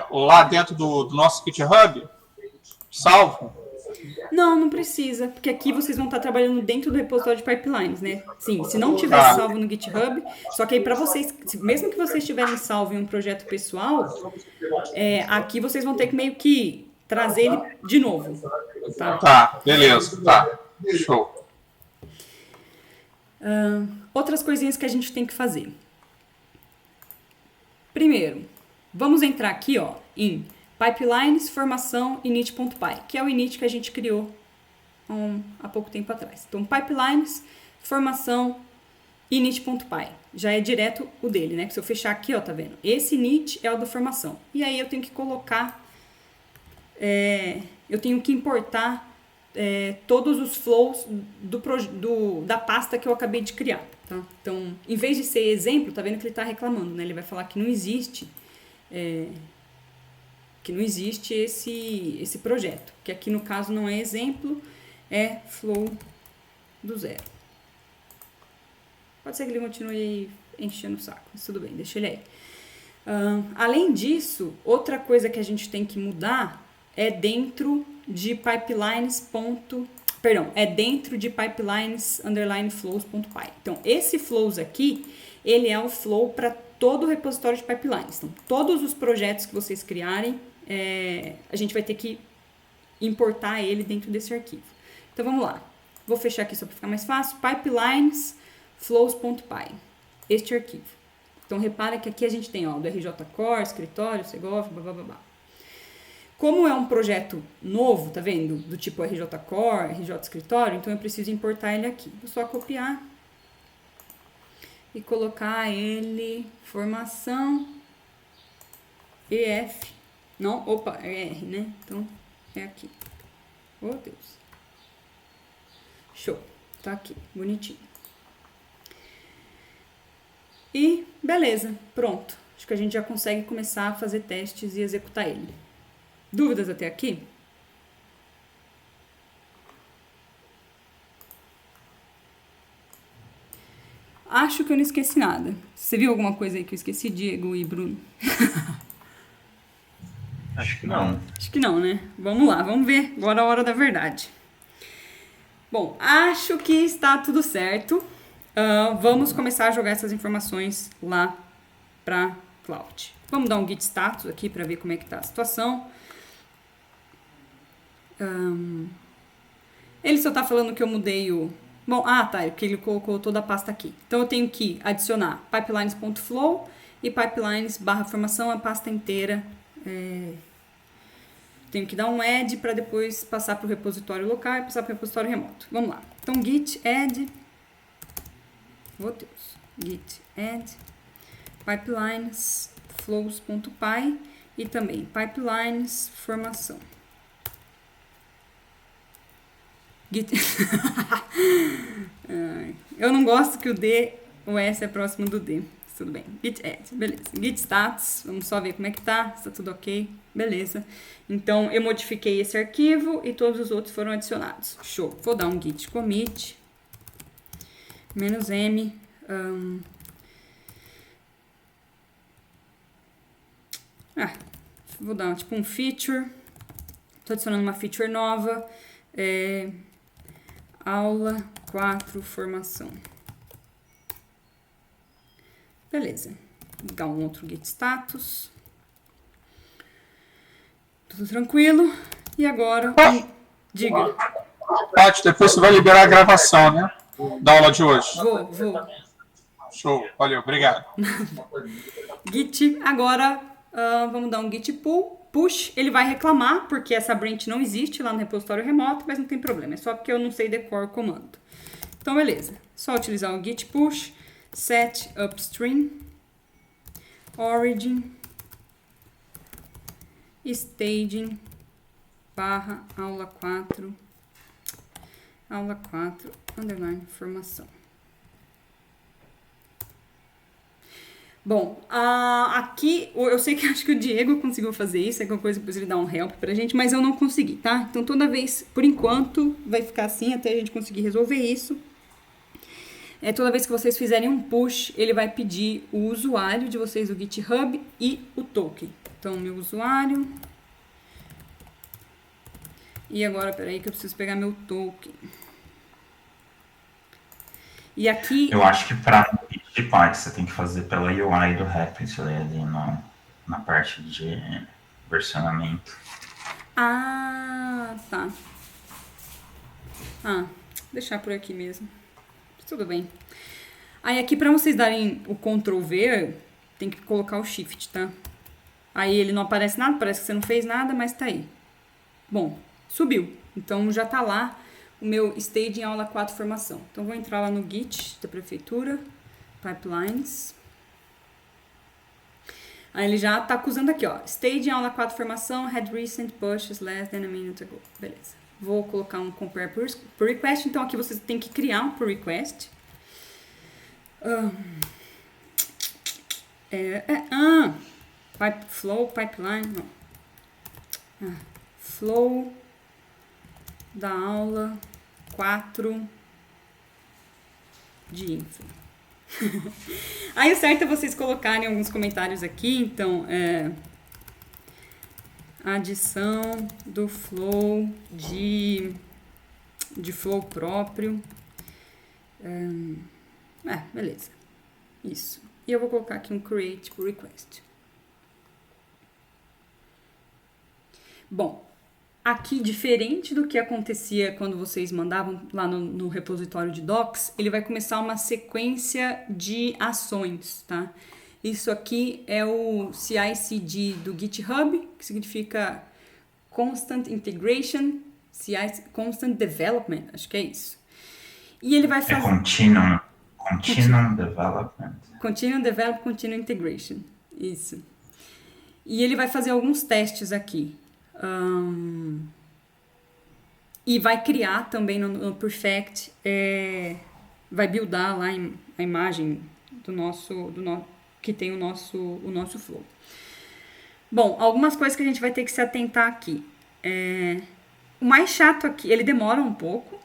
lá dentro do nosso GitHub, salvo? Não precisa, porque aqui vocês vão estar trabalhando dentro do repositório de pipelines, né? Sim, se não tiver salvo no GitHub, só que aí para vocês, mesmo que vocês tiverem salvo em um projeto pessoal, aqui vocês vão ter que meio que trazer ele de novo. Tá, beleza, tá, show. Outras coisinhas que a gente tem que fazer. Primeiro, vamos entrar aqui, ó, em pipelines, formação, init.py, que é o init que a gente criou há pouco tempo atrás. Então, pipelines, formação, init.py. Já é direto o dele, né? Que se eu fechar aqui, ó, tá vendo? Esse init é o da formação. E aí eu tenho que colocar, eu tenho que importar todos os flows da pasta que eu acabei de criar, tá? Então, em vez de ser exemplo, tá vendo que ele tá reclamando, né? Ele vai falar que não existe esse projeto, que aqui no caso não é exemplo, é flow do zero. Pode ser que ele continue enchendo o saco, mas tudo bem, deixa ele aí. Além disso, outra coisa que a gente tem que mudar é dentro de pipelines_flows.py. Então, esse flows aqui, ele é o flow para todo o repositório de pipelines. Então, todos os projetos que vocês criarem, a gente vai ter que importar ele dentro desse arquivo. Então, vamos lá. Vou fechar aqui só para ficar mais fácil. Pipelines flows.py. Este arquivo. Então, repara que aqui a gente tem, ó, do RJ Core, escritório, Segovia, blá, blá, blá, blá. Como é um projeto novo, tá vendo? Do tipo RJ Core, RJ Escritório, então eu preciso importar ele aqui. Vou só copiar e colocar ele, formação, EF, não, opa, é R, né? Então, é aqui. Oh, Deus. Show, tá aqui, bonitinho. E beleza, pronto. Acho que a gente já consegue começar a fazer testes e executar ele. Dúvidas até aqui? Acho que eu não esqueci nada. Você viu alguma coisa aí que eu esqueci, Diego e Bruno? Acho que não. Acho que não, né? Vamos lá, vamos ver. Agora é a hora da verdade. Bom, acho que está tudo certo. Vamos começar a jogar essas informações lá para cloud. Vamos dar um git status aqui para ver como é que tá a situação. Ele só tá falando que eu mudei o... Bom, tá, que ele colocou toda a pasta aqui. Então eu tenho que adicionar pipelines.flow e pipelines/formação, a pasta inteira. Tenho que dar um add para depois passar para o repositório local e passar para o repositório remoto. Vamos lá. Então git add, git add pipelines flows.py e também pipelines formação. Git. Eu não gosto que o S é próximo do D. Tudo bem. Git add, beleza. Git status, vamos só ver como é que tá, se tá tudo ok. Beleza. Então, eu modifiquei esse arquivo e todos os outros foram adicionados. Show. Vou dar um git commit, -m, vou dar tipo um feature, tô adicionando uma feature nova, aula 4, formação. Beleza. Vou dar um outro git status. Tudo tranquilo. E agora, diga. Paty, depois você vai liberar a gravação, né? Da aula de hoje. Vou. Show. Valeu, obrigado. Git, agora vamos dar um git push. Ele vai reclamar porque essa branch não existe lá no repositório remoto, mas não tem problema. É só porque eu não sei decor o comando. Então, beleza. Só utilizar o git push, set upstream, origin, staging, aula 4, underline, formação. Bom, aqui, eu sei que acho que o Diego conseguiu fazer isso, é alguma coisa depois ele dá um help pra gente, mas eu não consegui, tá? Então, toda vez, por enquanto, vai ficar assim até a gente conseguir resolver isso. Toda vez que vocês fizerem um push, ele vai pedir o usuário de vocês do GitHub e o token. Então, meu usuário. E agora, peraí que eu preciso pegar meu token. E aqui... Eu acho que para Gitpad você tem que fazer pela UI do Replit ali na parte de versionamento. Tá. Deixar por aqui mesmo. Tudo bem. Aí aqui para vocês darem o Ctrl V, tem que colocar o Shift, tá? Aí ele não aparece nada, parece que você não fez nada, mas tá aí. Bom, subiu. Então já tá lá o meu staging aula 4 formação. Então vou entrar lá no Git da prefeitura, pipelines. Aí ele já tá acusando aqui, ó. Staging aula 4 formação had recent pushes less than a minute ago. Beleza. Vou colocar um compare per request. Então, aqui você tem que criar um pull request. Flow, pipeline. Não. Flow da aula 4 de info. Aí o certo é vocês colocarem alguns comentários aqui. Então, adição do flow de flow próprio. Beleza. Isso. E eu vou colocar aqui um create pull request. Bom, aqui, diferente do que acontecia quando vocês mandavam lá no repositório de docs, ele vai começar uma sequência de ações, tá? Isso aqui é o CI/CD do GitHub, que significa Constant Integration, CI, Constant Development, acho que é isso. E ele vai É fazer... Continuum Development. Continuum Development, Continuum Integration, isso. E ele vai fazer alguns testes aqui. E vai criar também no Perfect, vai buildar lá a imagem que tem o nosso flow. Bom, algumas coisas que a gente vai ter que se atentar aqui. O mais chato aqui, ele demora um pouco,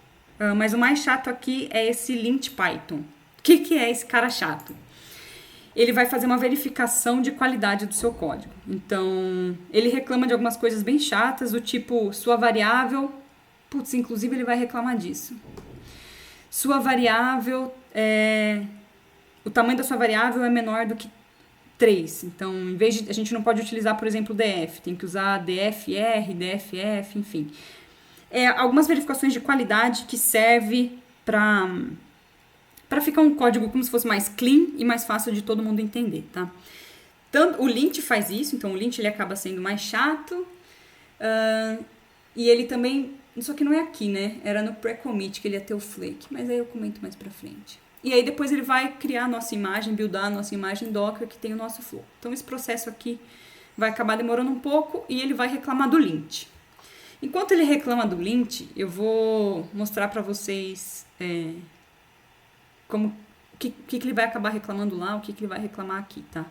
mas o mais chato aqui é esse lint Python. O que é esse cara chato? Ele vai fazer uma verificação de qualidade do seu código. Então, ele reclama de algumas coisas bem chatas, do tipo, sua variável... Putz, inclusive ele vai reclamar disso. Sua variável, o tamanho da sua variável é menor do que 3. Então, em vez de... A gente não pode utilizar, por exemplo, df. Tem que usar dfr, dff, enfim. Algumas verificações de qualidade que serve para ficar um código como se fosse mais clean e mais fácil de todo mundo entender, tá? Tanto, o lint faz isso, então o lint ele acaba sendo mais chato. E ele também... Só que não é aqui, né? Era no pré-commit que ele ia ter o flake, mas aí eu comento mais pra frente. E aí depois ele vai criar a nossa imagem, buildar a nossa imagem Docker que tem o nosso flow. Então esse processo aqui vai acabar demorando um pouco e ele vai reclamar do lint. Enquanto ele reclama do lint, eu vou mostrar pra vocês o que ele vai acabar reclamando lá, o que ele vai reclamar aqui, tá?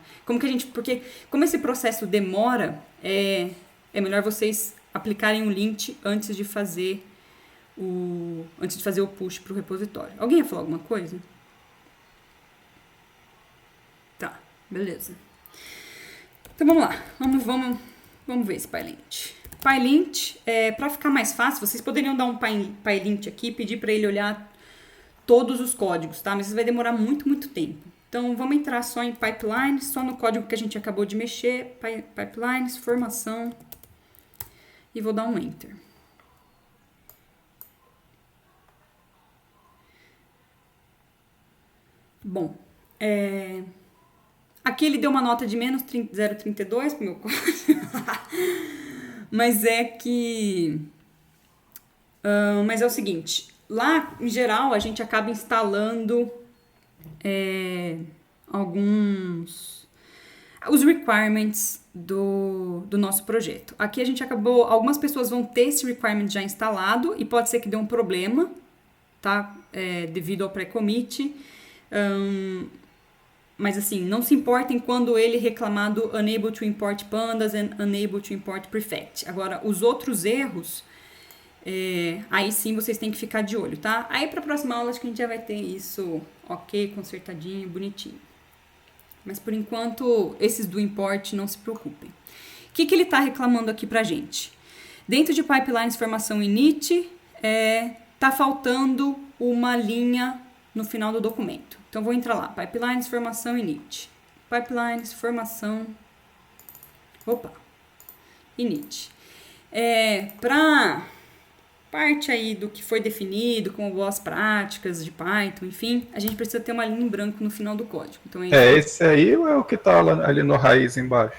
Porque como esse processo demora, é melhor vocês aplicarem um lint antes de fazer o push para o repositório. Alguém ia falar alguma coisa? Tá, beleza. Então vamos lá, vamos ver esse PyLint. PyLint, para ficar mais fácil, vocês poderiam dar um PyLint aqui e pedir para ele olhar todos os códigos, tá? Mas isso vai demorar muito, muito tempo. Então vamos entrar só em pipelines, só no código que a gente acabou de mexer, pipelines, formação... E vou dar um Enter. Bom, aqui ele deu uma nota de menos 0,32 pro meu código. Mas mas é o seguinte, lá, em geral, a gente acaba instalando os requirements do nosso projeto. Aqui a gente algumas pessoas vão ter esse requirement já instalado e pode ser que dê um problema, tá? Devido ao pré-commit. Mas assim, não se importem quando ele reclamar do unable to import pandas and unable to import prefect. Agora, os outros erros, aí sim vocês têm que ficar de olho, tá? Aí para a próxima aula acho que a gente já vai ter isso ok, consertadinho, bonitinho. Mas por enquanto, esses do import, não se preocupem. O que ele está reclamando aqui pra gente? Dentro de pipelines formação init, tá faltando uma linha no final do documento. Então vou entrar lá, pipelines formação init. Pipelines formação init. Para parte aí do que foi definido como boas práticas de Python, enfim, a gente precisa ter uma linha em branco no final do código. Então, esse aí ou é o que está ali no raiz embaixo?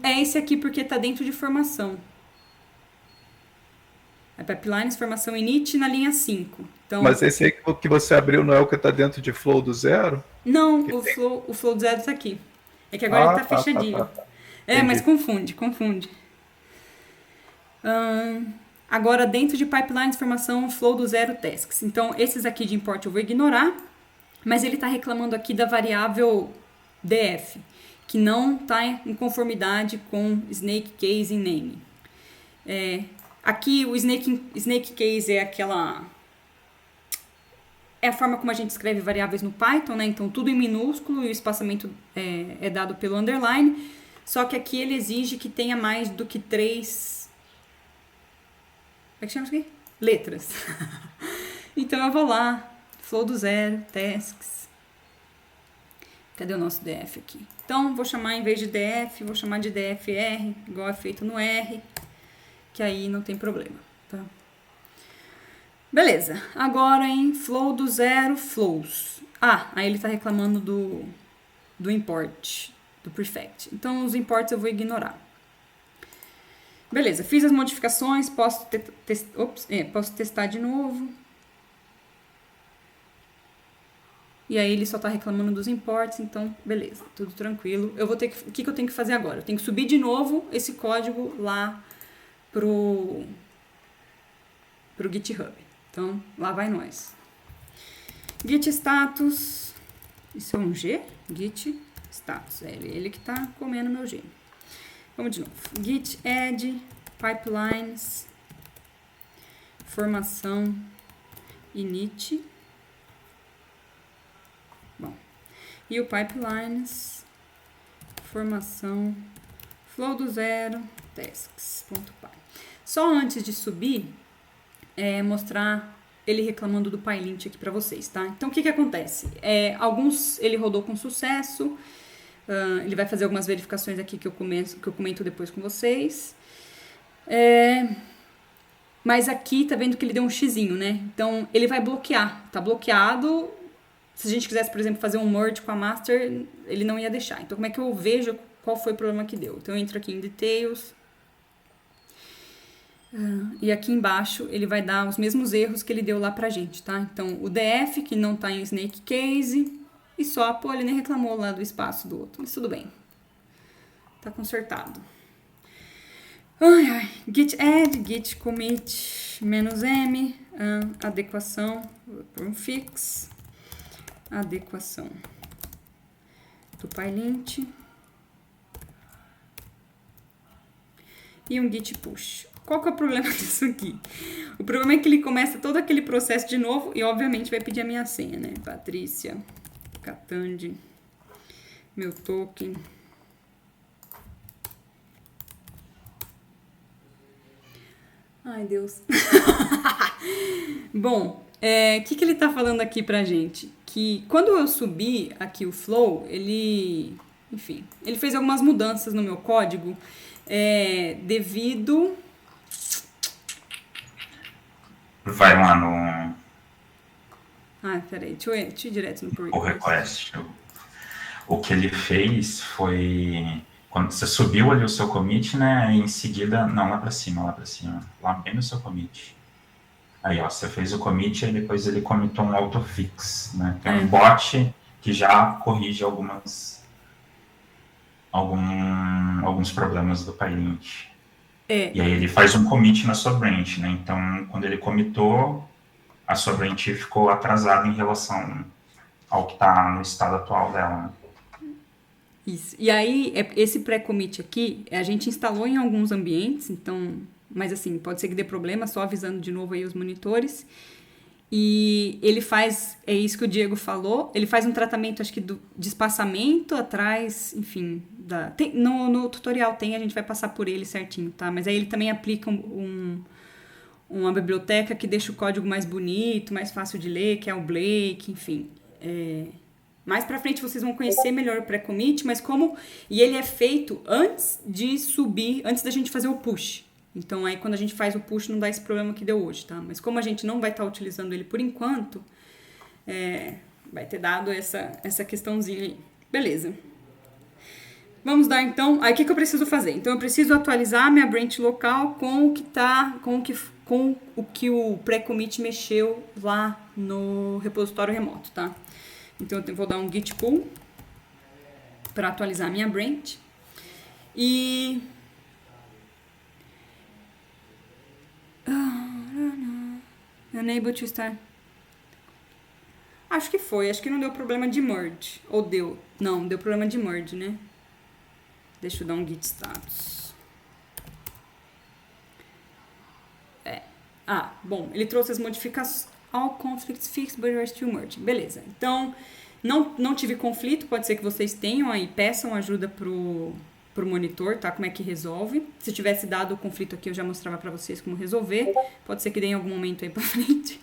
É esse aqui porque está dentro de formação. Pipelines, formação init na linha 5. Então, mas esse aí que você abriu não é o que está dentro de flow do zero? Não, o flow do zero está aqui. É que agora ele está fechadinho. Mas confunde. Agora, dentro de pipelines, formação, flow do zero tasks. Então, esses aqui de import eu vou ignorar, mas ele está reclamando aqui da variável df, que não está em conformidade com snake case em name. Aqui, o snake case é a forma como a gente escreve variáveis no Python, né? Então, tudo em minúsculo e o espaçamento é dado pelo underline, só que aqui ele exige que tenha mais do que 3... Como é que chama isso aqui? Letras. Então eu vou lá, flow do zero, tasks. Cadê o nosso df aqui? Então vou chamar, em vez de df, vou chamar de dfr, igual é feito no R, que aí não tem problema, tá? Beleza, agora em flow do zero, flows. Aí ele tá reclamando do import, do prefect. Então os imports eu vou ignorar. Beleza, fiz as modificações, posso testar de novo. E aí ele só tá reclamando dos imports, então beleza, tudo tranquilo. O que eu tenho que fazer agora? Eu tenho que subir de novo esse código lá pro GitHub. Então, lá vai nós. Git status, isso é um G? Git status, é ele que tá comendo meu G. Vamos de novo. Git add, pipelines, formação, init. Bom, e o pipelines, formação, flow do zero, tasks.py. Só antes de subir, mostrar ele reclamando do PyLint aqui para vocês, tá? Então, o que acontece? Alguns ele rodou com sucesso, ele vai fazer algumas verificações aqui que eu comento depois com vocês. Mas aqui tá vendo que ele deu um xizinho, né? Então, ele vai bloquear. Tá bloqueado. Se a gente quisesse, por exemplo, fazer um merge com a master, ele não ia deixar. Então, como é que eu vejo qual foi o problema que deu? Então, eu entro aqui em details. E aqui embaixo ele vai dar os mesmos erros que ele deu lá pra gente, tá? Então, o DF, que não tá em snake case, e só, ele nem reclamou lá do espaço do outro, mas tudo bem. Tá consertado. Git add, git commit, -m, adequação, por um fix, adequação do PyLint, e um git push. Qual que é o problema disso aqui? O problema é que ele começa todo aquele processo de novo e, obviamente, vai pedir a minha senha, né? Patrícia, Catandi, meu token. Ai, Deus. Bom, o que ele tá falando aqui pra gente? Que quando eu subi aqui o flow, ele fez algumas mudanças no meu código devido... Vai lá no... peraí, deixa eu ir direto no pull o request. O que ele fez foi... Quando você subiu ali o seu commit, né? Em seguida... Não, lá pra cima. Lá bem no seu commit. Aí, ó, você fez o commit e depois ele commitou um autofix, né? Tem um bot que já corrige alguns problemas do PyLint. E aí ele faz um commit na sua branch, né? Então, quando ele commitou, a sua branch ficou atrasada em relação ao que está no estado atual dela, né? Isso. E aí, esse pré-commit aqui, a gente instalou em alguns ambientes, então... Mas assim, pode ser que dê problema, só avisando de novo aí os monitores. E ele faz, é isso que o Diego falou, ele faz um tratamento, acho que de espaçamento atrás, enfim... no tutorial a gente vai passar por ele certinho, tá? Mas aí ele também aplica uma biblioteca que deixa o código mais bonito, mais fácil de ler, que é o Blake, enfim. Mais pra frente vocês vão conhecer melhor o pré-commit, mas como... E ele é feito antes de subir, antes da gente fazer o push. Então, aí quando a gente faz o push não dá esse problema que deu hoje, tá? Mas como a gente não vai estar utilizando ele por enquanto, vai ter dado essa questãozinha aí. Beleza. Vamos dar então... Aí o que eu preciso fazer? Então eu preciso atualizar minha branch local com o que o pré-commit mexeu lá no repositório remoto, tá? Então eu vou dar um git pull para atualizar minha branch. E... Unable to start. Acho que não deu problema de merge. Ou deu? Não, deu problema de merge, né? Deixa eu dar um git status. Bom, ele trouxe as modificações. All conflicts fixed, but we're still merging. Beleza. Então, não tive conflito. Pode ser que vocês tenham aí, peçam ajuda pro monitor, tá? Como é que resolve. Se tivesse dado o conflito aqui, eu já mostrava pra vocês como resolver. Pode ser que dê em algum momento aí pra frente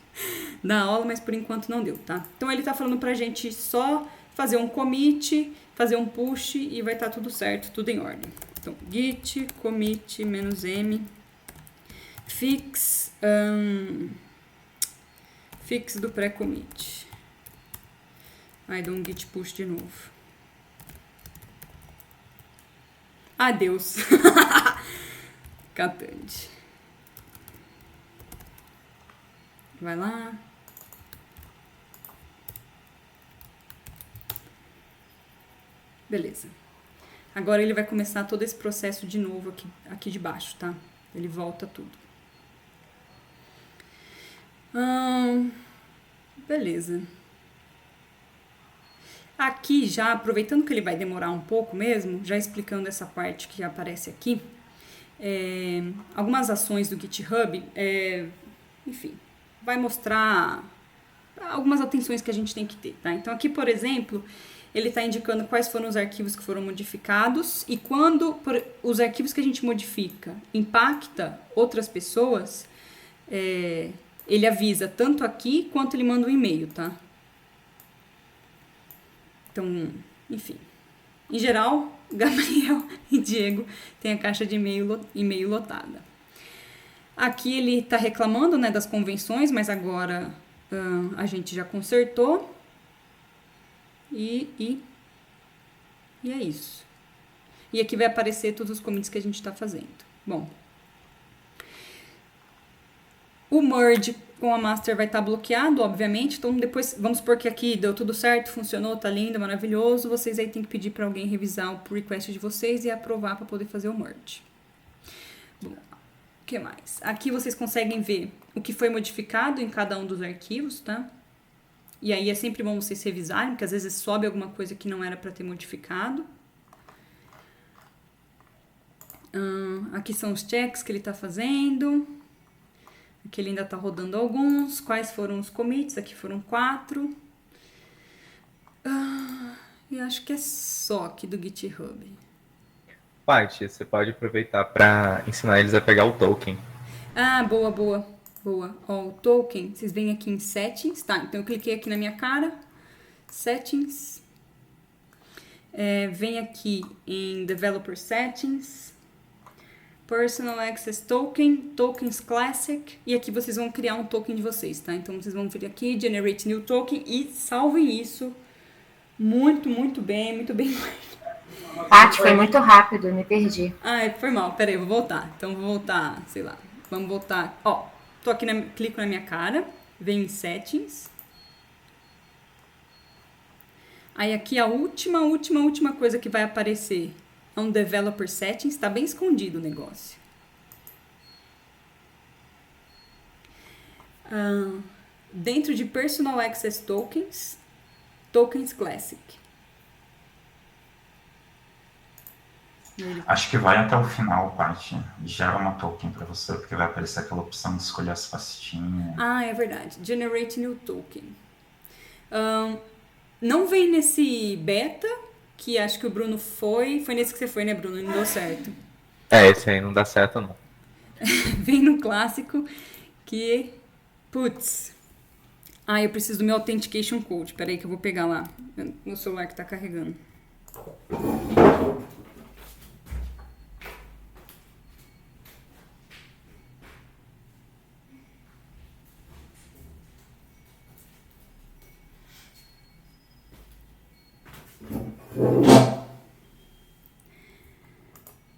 da aula, mas por enquanto não deu, tá? Então, ele tá falando pra gente só fazer um commit, fazer um push e vai estar tudo certo, tudo em ordem. Então, git commit -m fix fix do pré-commit. Aí dou um git push de novo. Adeus. Catande. Vai lá. Beleza. Agora ele vai começar todo esse processo de novo aqui de baixo, tá? Ele volta tudo. Beleza. Aqui já, aproveitando que ele vai demorar um pouco mesmo, já explicando essa parte que aparece aqui, algumas ações do GitHub, enfim, vai mostrar algumas atenções que a gente tem que ter, tá? Então aqui, por exemplo, ele está indicando quais foram os arquivos que foram modificados e quando os arquivos que a gente modifica impacta outras pessoas, ele avisa tanto aqui quanto ele manda um e-mail, tá? Então, enfim. Em geral, Gabriel e Diego têm a caixa de e-mail lotada. Aqui ele está reclamando, né, das convenções, mas agora a gente já consertou. E é isso. E aqui vai aparecer todos os commits que a gente está fazendo. Bom. O merge com a master vai estar bloqueado, obviamente. Então, depois, vamos supor que aqui deu tudo certo, funcionou, tá lindo, maravilhoso. Vocês aí tem que pedir para alguém revisar o pull request de vocês e aprovar para poder fazer o merge. Bom, o que mais? Aqui vocês conseguem ver o que foi modificado em cada um dos arquivos, tá? E aí é sempre bom vocês revisarem, porque às vezes sobe alguma coisa que não era para ter modificado. Aqui são os checks que ele está fazendo. Aqui ele ainda está rodando alguns. Quais foram os commits? Aqui foram 4. E acho que é só aqui do GitHub. Paty, você pode aproveitar para ensinar eles a pegar o token. Boa. Ó, o token, vocês vêm aqui em Settings, tá? Então eu cliquei aqui na minha cara. Settings. Vem aqui em Developer Settings. Personal Access Token, Tokens Classic, e aqui vocês vão criar um token de vocês, tá? Então vocês vão vir aqui, Generate New Token, e salvem isso muito bem. Paty, foi muito rápido, me perdi. Foi mal, peraí, eu vou voltar. Então vou voltar, sei lá, vamos voltar. Ó, tô aqui, clico na minha cara, venho em Settings. Aí aqui a última coisa que vai aparecer é um Developer Settings, tá bem escondido o negócio. Dentro de Personal Access Tokens, Tokens Classic. Acho que vai até o final, Paty. Gera uma token para você, porque vai aparecer aquela opção de escolher as pastinhas. É verdade. Generate New Token. Não vem nesse beta, que acho que o Bruno foi nesse que você foi, né, Bruno? E não deu certo. Esse aí não dá certo, não. Vem no clássico que... Putz. Eu preciso do meu Authentication Code. Peraí que eu vou pegar lá. No celular que tá carregando.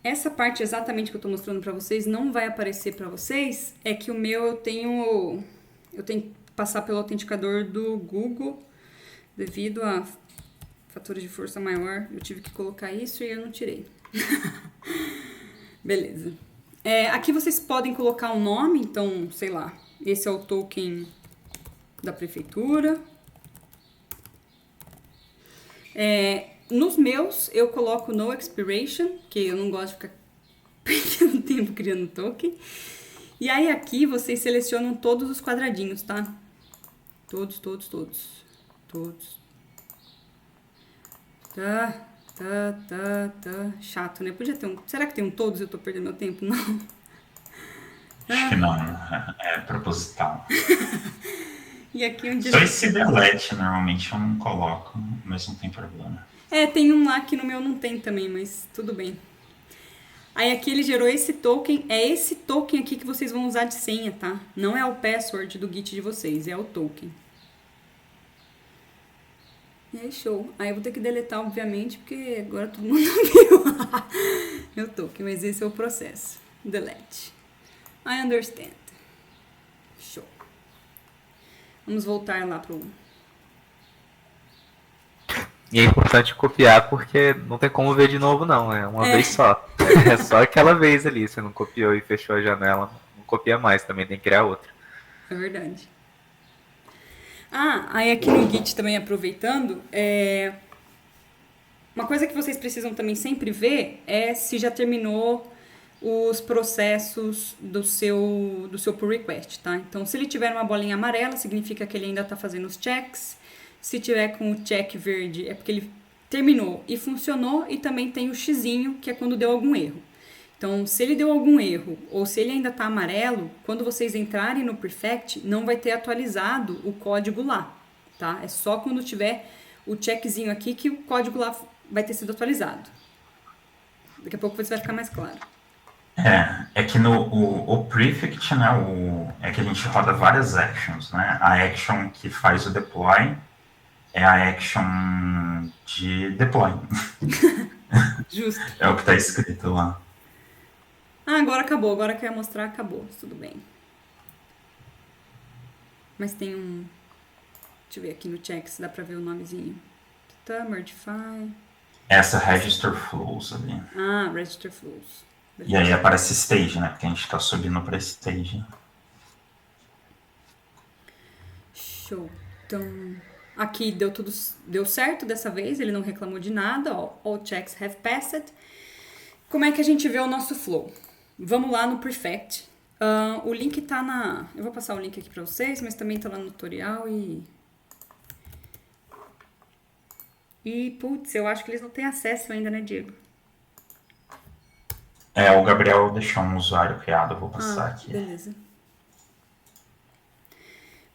Essa parte exatamente que eu tô mostrando pra vocês não vai aparecer pra vocês, é que o meu eu tenho que passar pelo autenticador do Google, devido a fatores de força maior, eu tive que colocar isso e eu não tirei. Beleza. Aqui vocês podem colocar um nome, então, sei lá, esse é o token da prefeitura. Nos meus, eu coloco No Expiration, que eu não gosto de ficar perdendo tempo criando token. E aí aqui vocês selecionam todos os quadradinhos, tá? Todos. Tá. Chato, né? Podia ter um... Será que tem um todos e eu tô perdendo meu tempo? Não. Acho que não, é proposital. E aqui um Só esse delete, normalmente eu não coloco, mas não tem problema. Tem um lá que no meu não tem também, mas tudo bem. Aí aqui ele gerou esse token, é esse token aqui que vocês vão usar de senha, tá? Não é o password do Git de vocês, é o token. E aí, show. Aí eu vou ter que deletar, obviamente, porque agora todo mundo viu meu token, mas esse é o processo. delete. I understand. Show. Vamos voltar lá pro... E é importante copiar porque não tem como ver de novo não, é uma vez só. É só aquela vez ali, você não copiou e fechou a janela, não copia mais, também tem que criar outra. É verdade. Aí aqui no Git também aproveitando, uma coisa que vocês precisam também sempre ver é se já terminou os processos do seu pull request, tá? Então, se ele tiver uma bolinha amarela, significa que ele ainda está fazendo os checks. Se tiver com o check verde, é porque ele terminou e funcionou, e também tem o xizinho, que é quando deu algum erro. Então, se ele deu algum erro, ou se ele ainda está amarelo, quando vocês entrarem no Perfect, não vai ter atualizado o código lá, tá? É só quando tiver o checkzinho aqui que o código lá vai ter sido atualizado. Daqui a pouco você vai ficar mais claro. É que o prefect, né, é que a gente roda várias actions, né? A action que faz o deploy é a action de deploy. Justo. É o que está escrito lá. Agora acabou. Agora que eu ia mostrar, acabou. Tudo bem. Mas tem um... Deixa eu ver aqui no check se dá pra ver o nomezinho. Tá, Mergify. Essa register flows ali. Register flows. E aí aparece stage, né? Porque a gente está subindo para stage. Show. Então, aqui deu certo dessa vez, ele não reclamou de nada, ó, all checks have passed. Como é que a gente vê o nosso flow? Vamos lá no Perfect. O link tá na... Eu vou passar o link aqui para vocês, mas também tá lá no tutorial putz, eu acho que eles não têm acesso ainda, né, Diego? O Gabriel deixou um usuário criado, eu vou passar aqui. Beleza.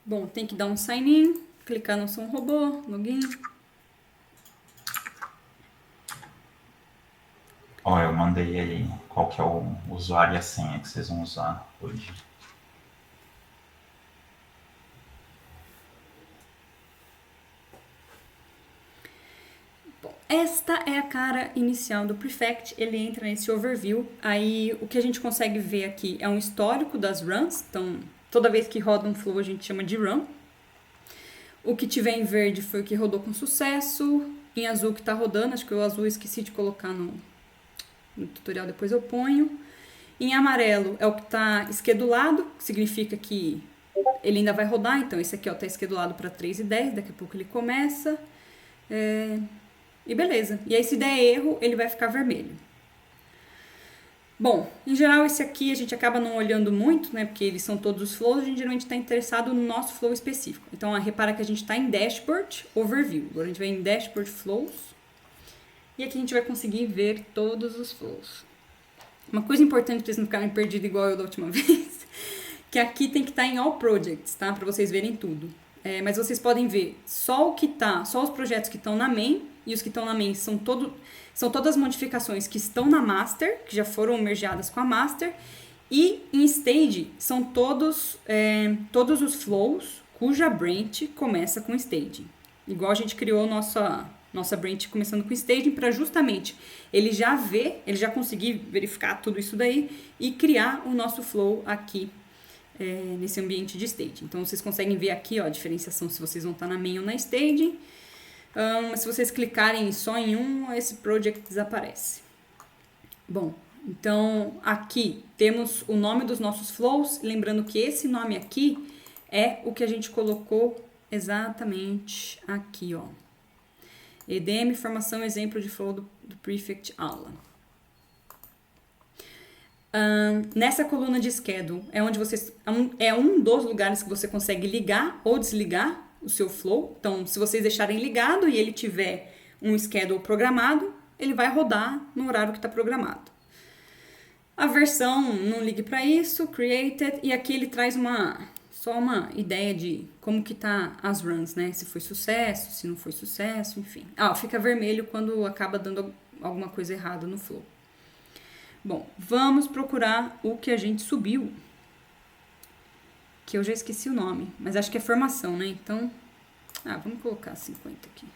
Bom, tem que dar um sign in, clicar no som robô, login. Eu mandei aí qual que é o usuário e a senha que vocês vão usar hoje. Esta é a cara inicial do Prefect, ele entra nesse overview, aí o que a gente consegue ver aqui é um histórico das runs, então toda vez que roda um flow a gente chama de run. O que tiver em verde foi o que rodou com sucesso, em azul que está rodando, acho que o azul eu esqueci de colocar no tutorial, depois eu ponho. Em amarelo é o que está esquedulado, que significa que ele ainda vai rodar, então esse aqui está esquedulado para 3:10, daqui a pouco ele começa. E beleza. E aí, se der erro, ele vai ficar vermelho. Bom, em geral, esse aqui a gente acaba não olhando muito, né? Porque eles são todos os flows, a gente geralmente está interessado no nosso flow específico. Então, repara que a gente está em Dashboard Overview. Agora a gente vai em Dashboard Flows. E aqui a gente vai conseguir ver todos os flows. Uma coisa importante para vocês não ficarem perdidos igual eu da última vez, que aqui tem que estar em All Projects, tá? Para vocês verem tudo. Mas vocês podem ver só os projetos que estão na main, e os que estão na main são todas as modificações que estão na master, que já foram mergeadas com a master, e em stage são todos os flows cuja branch começa com staging. Igual a gente criou nossa branch começando com staging para justamente ele já conseguir verificar tudo isso daí e criar o nosso flow aqui nesse ambiente de staging. Então, vocês conseguem ver aqui a diferenciação se vocês vão estar na main ou na staging. Se vocês clicarem só em um, esse project desaparece. Bom, então aqui temos o nome dos nossos flows. Lembrando que esse nome aqui é o que a gente colocou exatamente aqui, ó. EDM, formação, exemplo de flow do Prefect aula. Nessa coluna de schedule é onde é um dos lugares que você consegue ligar ou desligar o seu flow. Então, se vocês deixarem ligado e ele tiver um schedule programado, ele vai rodar no horário que está programado. A versão, não ligue para isso, created, e aqui ele traz só uma ideia de como que tá as runs, né? Se foi sucesso, se não foi sucesso, enfim. Fica vermelho quando acaba dando alguma coisa errada no flow. Bom, vamos procurar o que a gente subiu. Que eu já esqueci o nome, mas acho que é formação, né? Então, vamos colocar 50 aqui.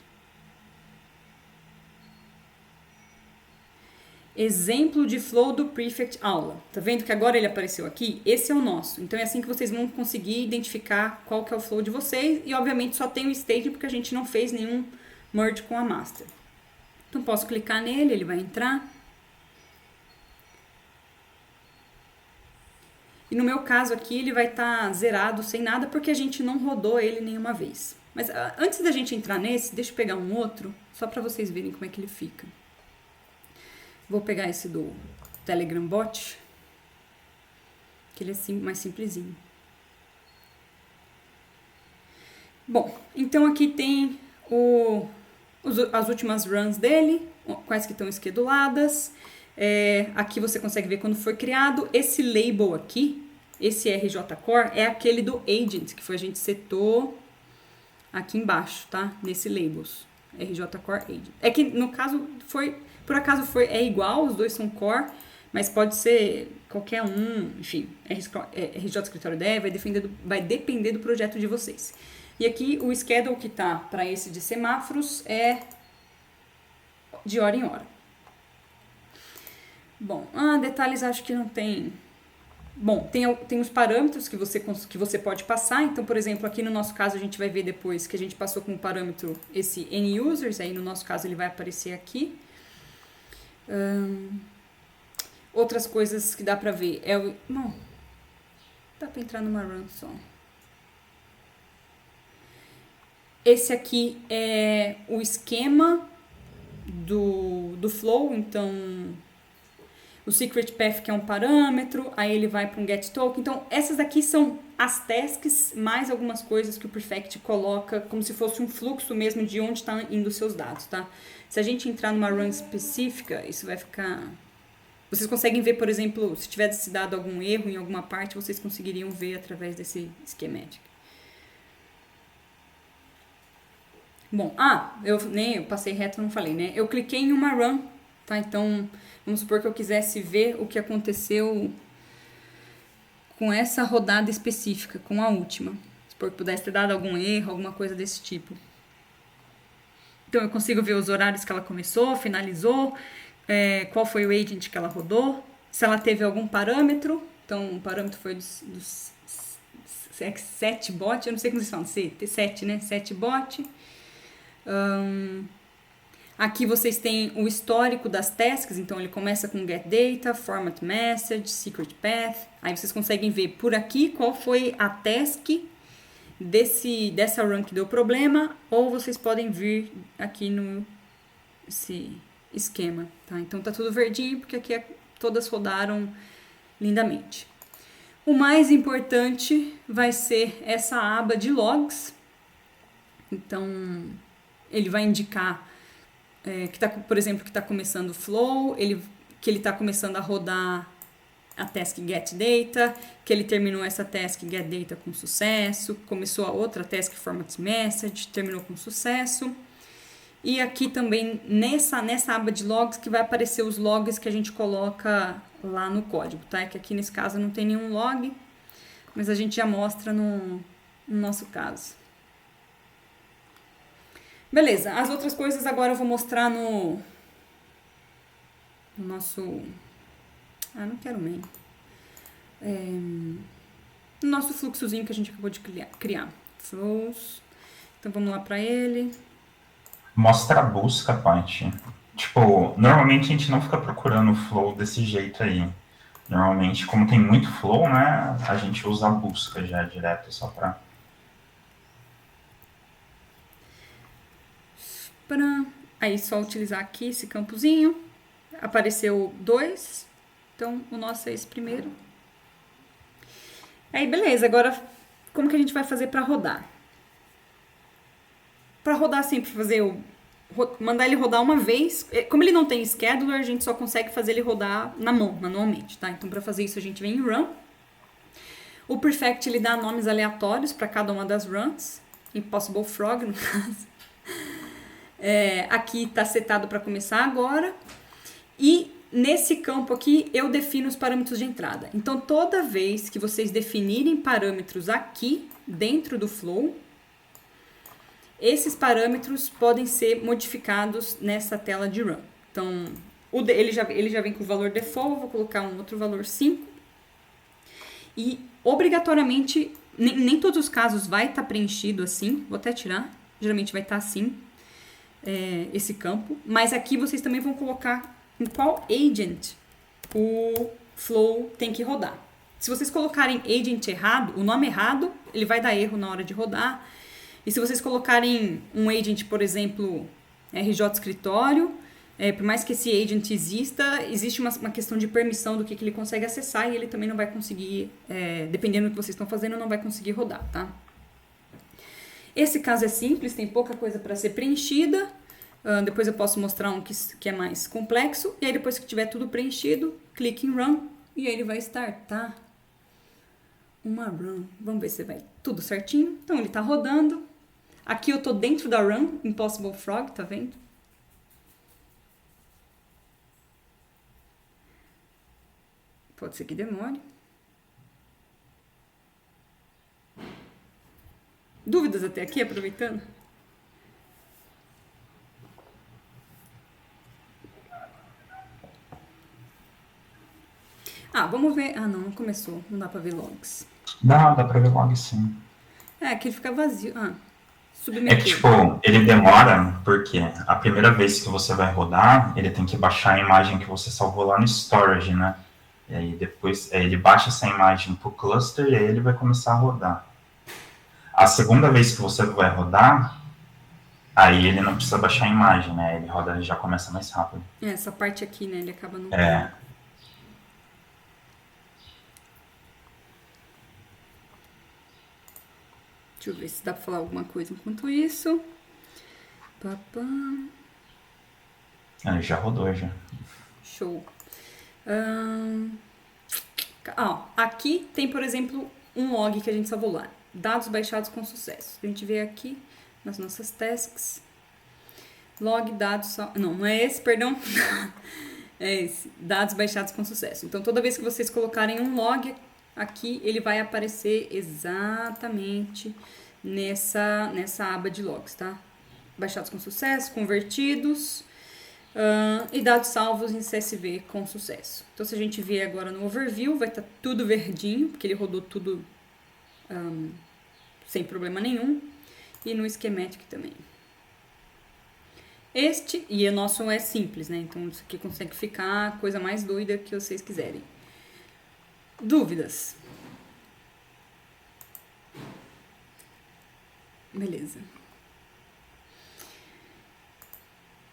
exemplo de flow do Prefect aula. Tá vendo que agora ele apareceu aqui? Esse é o nosso. Então é assim que vocês vão conseguir identificar qual que é o flow de vocês. E obviamente só tem o stage porque a gente não fez nenhum merge com a master. Então posso clicar nele, ele vai entrar. E no meu caso aqui ele vai estar zerado sem nada porque a gente não rodou ele nenhuma vez. Mas antes da gente entrar nesse, deixa eu pegar um outro, só para vocês verem como é que ele fica. Vou pegar esse do Telegram Bot, que ele é mais simplesinho. Bom, então aqui tem as últimas runs dele, quais que estão esqueduladas. Aqui você consegue ver quando foi criado. Esse label aqui, esse RJ Core, é aquele do agent, que foi a gente setou aqui embaixo, tá? Nesse labels, RJ Core Agent. É que no caso é igual, os dois são core, mas pode ser qualquer um, enfim, RJ Escritório Dev, vai depender do projeto de vocês. E aqui o schedule que tá para esse de semáforos é de hora em hora. Bom, detalhes acho que não tem. Bom, tem os parâmetros que você pode passar. Então, por exemplo, aqui no nosso caso a gente vai ver depois que a gente passou com o parâmetro esse N-Users, aí no nosso caso ele vai aparecer aqui. Outras coisas que dá pra ver não, dá pra entrar numa run só. Esse aqui é o esquema do flow, então o secret path que é um parâmetro, aí ele vai para um get token. Então essas aqui são as tasks mais algumas coisas que o Prefect coloca como se fosse um fluxo mesmo de onde estão indo os seus dados, tá? Se a gente entrar numa run específica, isso vai ficar... Vocês conseguem ver, por exemplo, se tivesse dado algum erro em alguma parte, vocês conseguiriam ver através desse schematic. Bom, eu passei reto, não falei, né? Eu cliquei em uma run, tá? Então, vamos supor que eu quisesse ver o que aconteceu com essa rodada específica, com a última. Supor que pudesse ter dado algum erro, alguma coisa desse tipo. Então, eu consigo ver os horários que ela começou, finalizou, qual foi o agent que ela rodou, se ela teve algum parâmetro. Então, o parâmetro foi dos 7 bot, eu não sei como vocês falam, 7, né? 7 bot. Aqui vocês têm o histórico das tasks, então ele começa com get data, format message, secret path. Aí vocês conseguem ver por aqui qual foi a task dessa run que deu problema, ou vocês podem vir aqui no esse esquema, tá? Então tá tudo verdinho porque aqui todas rodaram lindamente. O mais importante vai ser essa aba de logs. Então ele vai indicar por exemplo, que está começando o flow, que ele está começando a rodar a task get data, que ele terminou essa task get data com sucesso, começou a outra task format message, terminou com sucesso. E aqui também, nessa aba de logs, que vai aparecer os logs que a gente coloca lá no código, tá? É que aqui nesse caso não tem nenhum log, mas a gente já mostra no nosso caso. Beleza, as outras coisas agora eu vou mostrar no nosso... não quero main. No nosso fluxozinho que a gente acabou de criar. Flows. Então vamos lá para ele. Mostra a busca, Paty. Tipo, normalmente a gente não fica procurando o flow desse jeito aí. Normalmente, como tem muito flow, né, a gente usa a busca já direto só para... Aí só utilizar aqui esse campozinho. Apareceu 2. Então o nosso é esse primeiro. Aí beleza, agora como que a gente vai fazer para rodar? Para rodar sempre mandar ele rodar uma vez. Como ele não tem scheduler, a gente só consegue fazer ele rodar na mão, manualmente, tá? Então para fazer isso a gente vem em run. O Prefect ele dá nomes aleatórios para cada uma das runs. Impossible Frog no caso. Aqui está setado para começar agora. E nesse campo aqui eu defino os parâmetros de entrada. Então toda vez que vocês definirem parâmetros aqui dentro do flow, esses parâmetros podem ser modificados nessa tela de run. Então Ele já vem com o valor default, vou colocar um outro valor 5. E obrigatoriamente, nem todos os casos vai estar preenchido assim, vou até tirar, geralmente vai estar assim, esse campo. Mas aqui vocês também vão colocar em qual agent o flow tem que rodar. Se vocês colocarem agent errado, o nome errado, ele vai dar erro na hora de rodar. E se vocês colocarem um agent, por exemplo, RJ escritório, por mais que esse agent existe uma questão de permissão do que ele consegue acessar e ele também não vai conseguir, dependendo do que vocês estão fazendo, não vai conseguir rodar, tá? Esse caso é simples, tem pouca coisa para ser preenchida. Depois eu posso mostrar um que é mais complexo. E aí depois que tiver tudo preenchido, clique em Run e aí ele vai startar uma Run. Vamos ver se vai tudo certinho. Então ele está rodando. Aqui eu estou dentro da Run, Impossible Frog, tá vendo? Pode ser que demore. Dúvidas até aqui, aproveitando? Vamos ver. Não começou. Não dá pra ver logs. Dá pra ver log sim. Aqui ele fica vazio. É Submeter. que, tipo, ele demora porque a primeira vez que você vai rodar, ele tem que baixar a imagem que você salvou lá no storage, né? E aí depois ele baixa essa imagem pro cluster e aí ele vai começar a rodar. A segunda vez que você vai rodar, aí ele não precisa baixar a imagem, né? Ele roda e já começa mais rápido. Essa parte aqui, né? Ele acaba não... Deixa eu ver se dá pra falar alguma coisa enquanto isso. Já rodou, já. Show. Aqui tem, por exemplo, um log que a gente salvou lá. Dados baixados com sucesso. A gente vê aqui nas nossas tasks. Log dados... Não é esse, perdão. É esse. Dados baixados com sucesso. Então, toda vez que vocês colocarem um log... Aqui ele vai aparecer exatamente nessa aba de logs, tá? Baixados com sucesso, convertidos e dados salvos em CSV com sucesso. Então, se a gente vier agora no overview, vai estar tudo verdinho, porque ele rodou tudo sem problema nenhum. E no schematic também. E o nosso é simples, né? Então, isso aqui consegue ficar a coisa mais doida que vocês quiserem. Dúvidas? Beleza.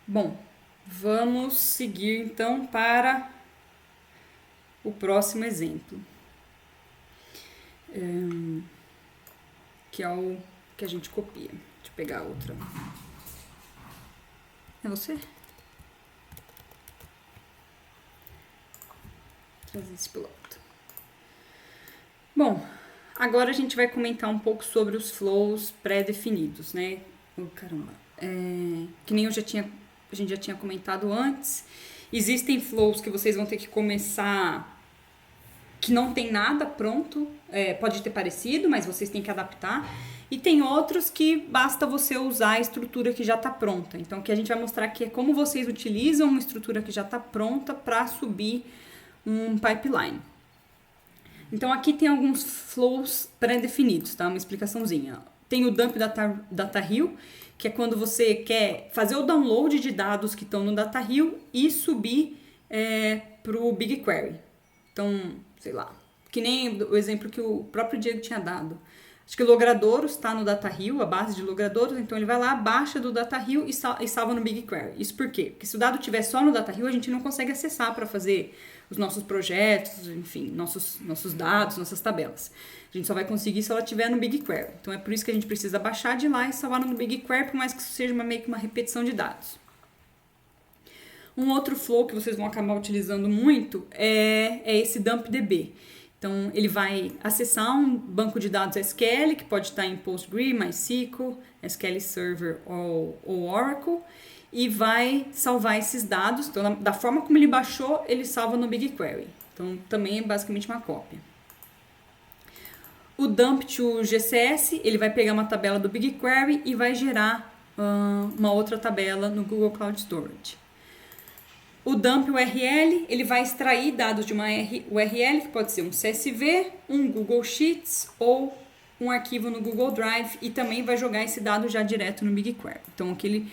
Bom, vamos seguir então para o próximo exemplo. Que é o que a gente copia. Deixa eu pegar outra. É você? Trazer esse piloto. Bom, agora a gente vai comentar um pouco sobre os flows pré-definidos, né? Caramba. Que nem a gente já tinha comentado antes. Existem flows que vocês vão ter que começar que não tem nada pronto. Pode ter parecido, mas vocês têm que adaptar. E tem outros que basta você usar a estrutura que já está pronta. Então, o que a gente vai mostrar aqui é como vocês utilizam uma estrutura que já está pronta para subir um pipeline. Então, aqui tem alguns flows pré-definidos, tá? Uma explicaçãozinha. Tem o dump data hill, que é quando você quer fazer o download de dados que estão no data hill e subir para o BigQuery. Então, sei lá, que nem o exemplo que o próprio Diego tinha dado. Acho que o Logradouros está no data hill, a base de Logradouros, então ele vai lá, baixa do data hill e salva no BigQuery. Isso por quê? Porque se o dado estiver só no data hill, a gente não consegue acessar para fazer os nossos projetos, enfim, nossos dados, nossas tabelas. A gente só vai conseguir se ela estiver no BigQuery. Então é por isso que a gente precisa baixar de lá e salvar no BigQuery, por mais que isso seja meio que uma repetição de dados. Um outro flow que vocês vão acabar utilizando muito é esse DumpDB. Então, ele vai acessar um banco de dados SQL, que pode estar em Postgre, MySQL, SQL Server ou Oracle, e vai salvar esses dados. Então, da forma como ele baixou, ele salva no BigQuery. Então, também é basicamente uma cópia. O dump to GCS, ele vai pegar uma tabela do BigQuery e vai gerar uma outra tabela no Google Cloud Storage. O dump URL, ele vai extrair dados de uma URL, que pode ser um CSV, um Google Sheets ou um arquivo no Google Drive, e também vai jogar esse dado já direto no BigQuery. Então, aqui ele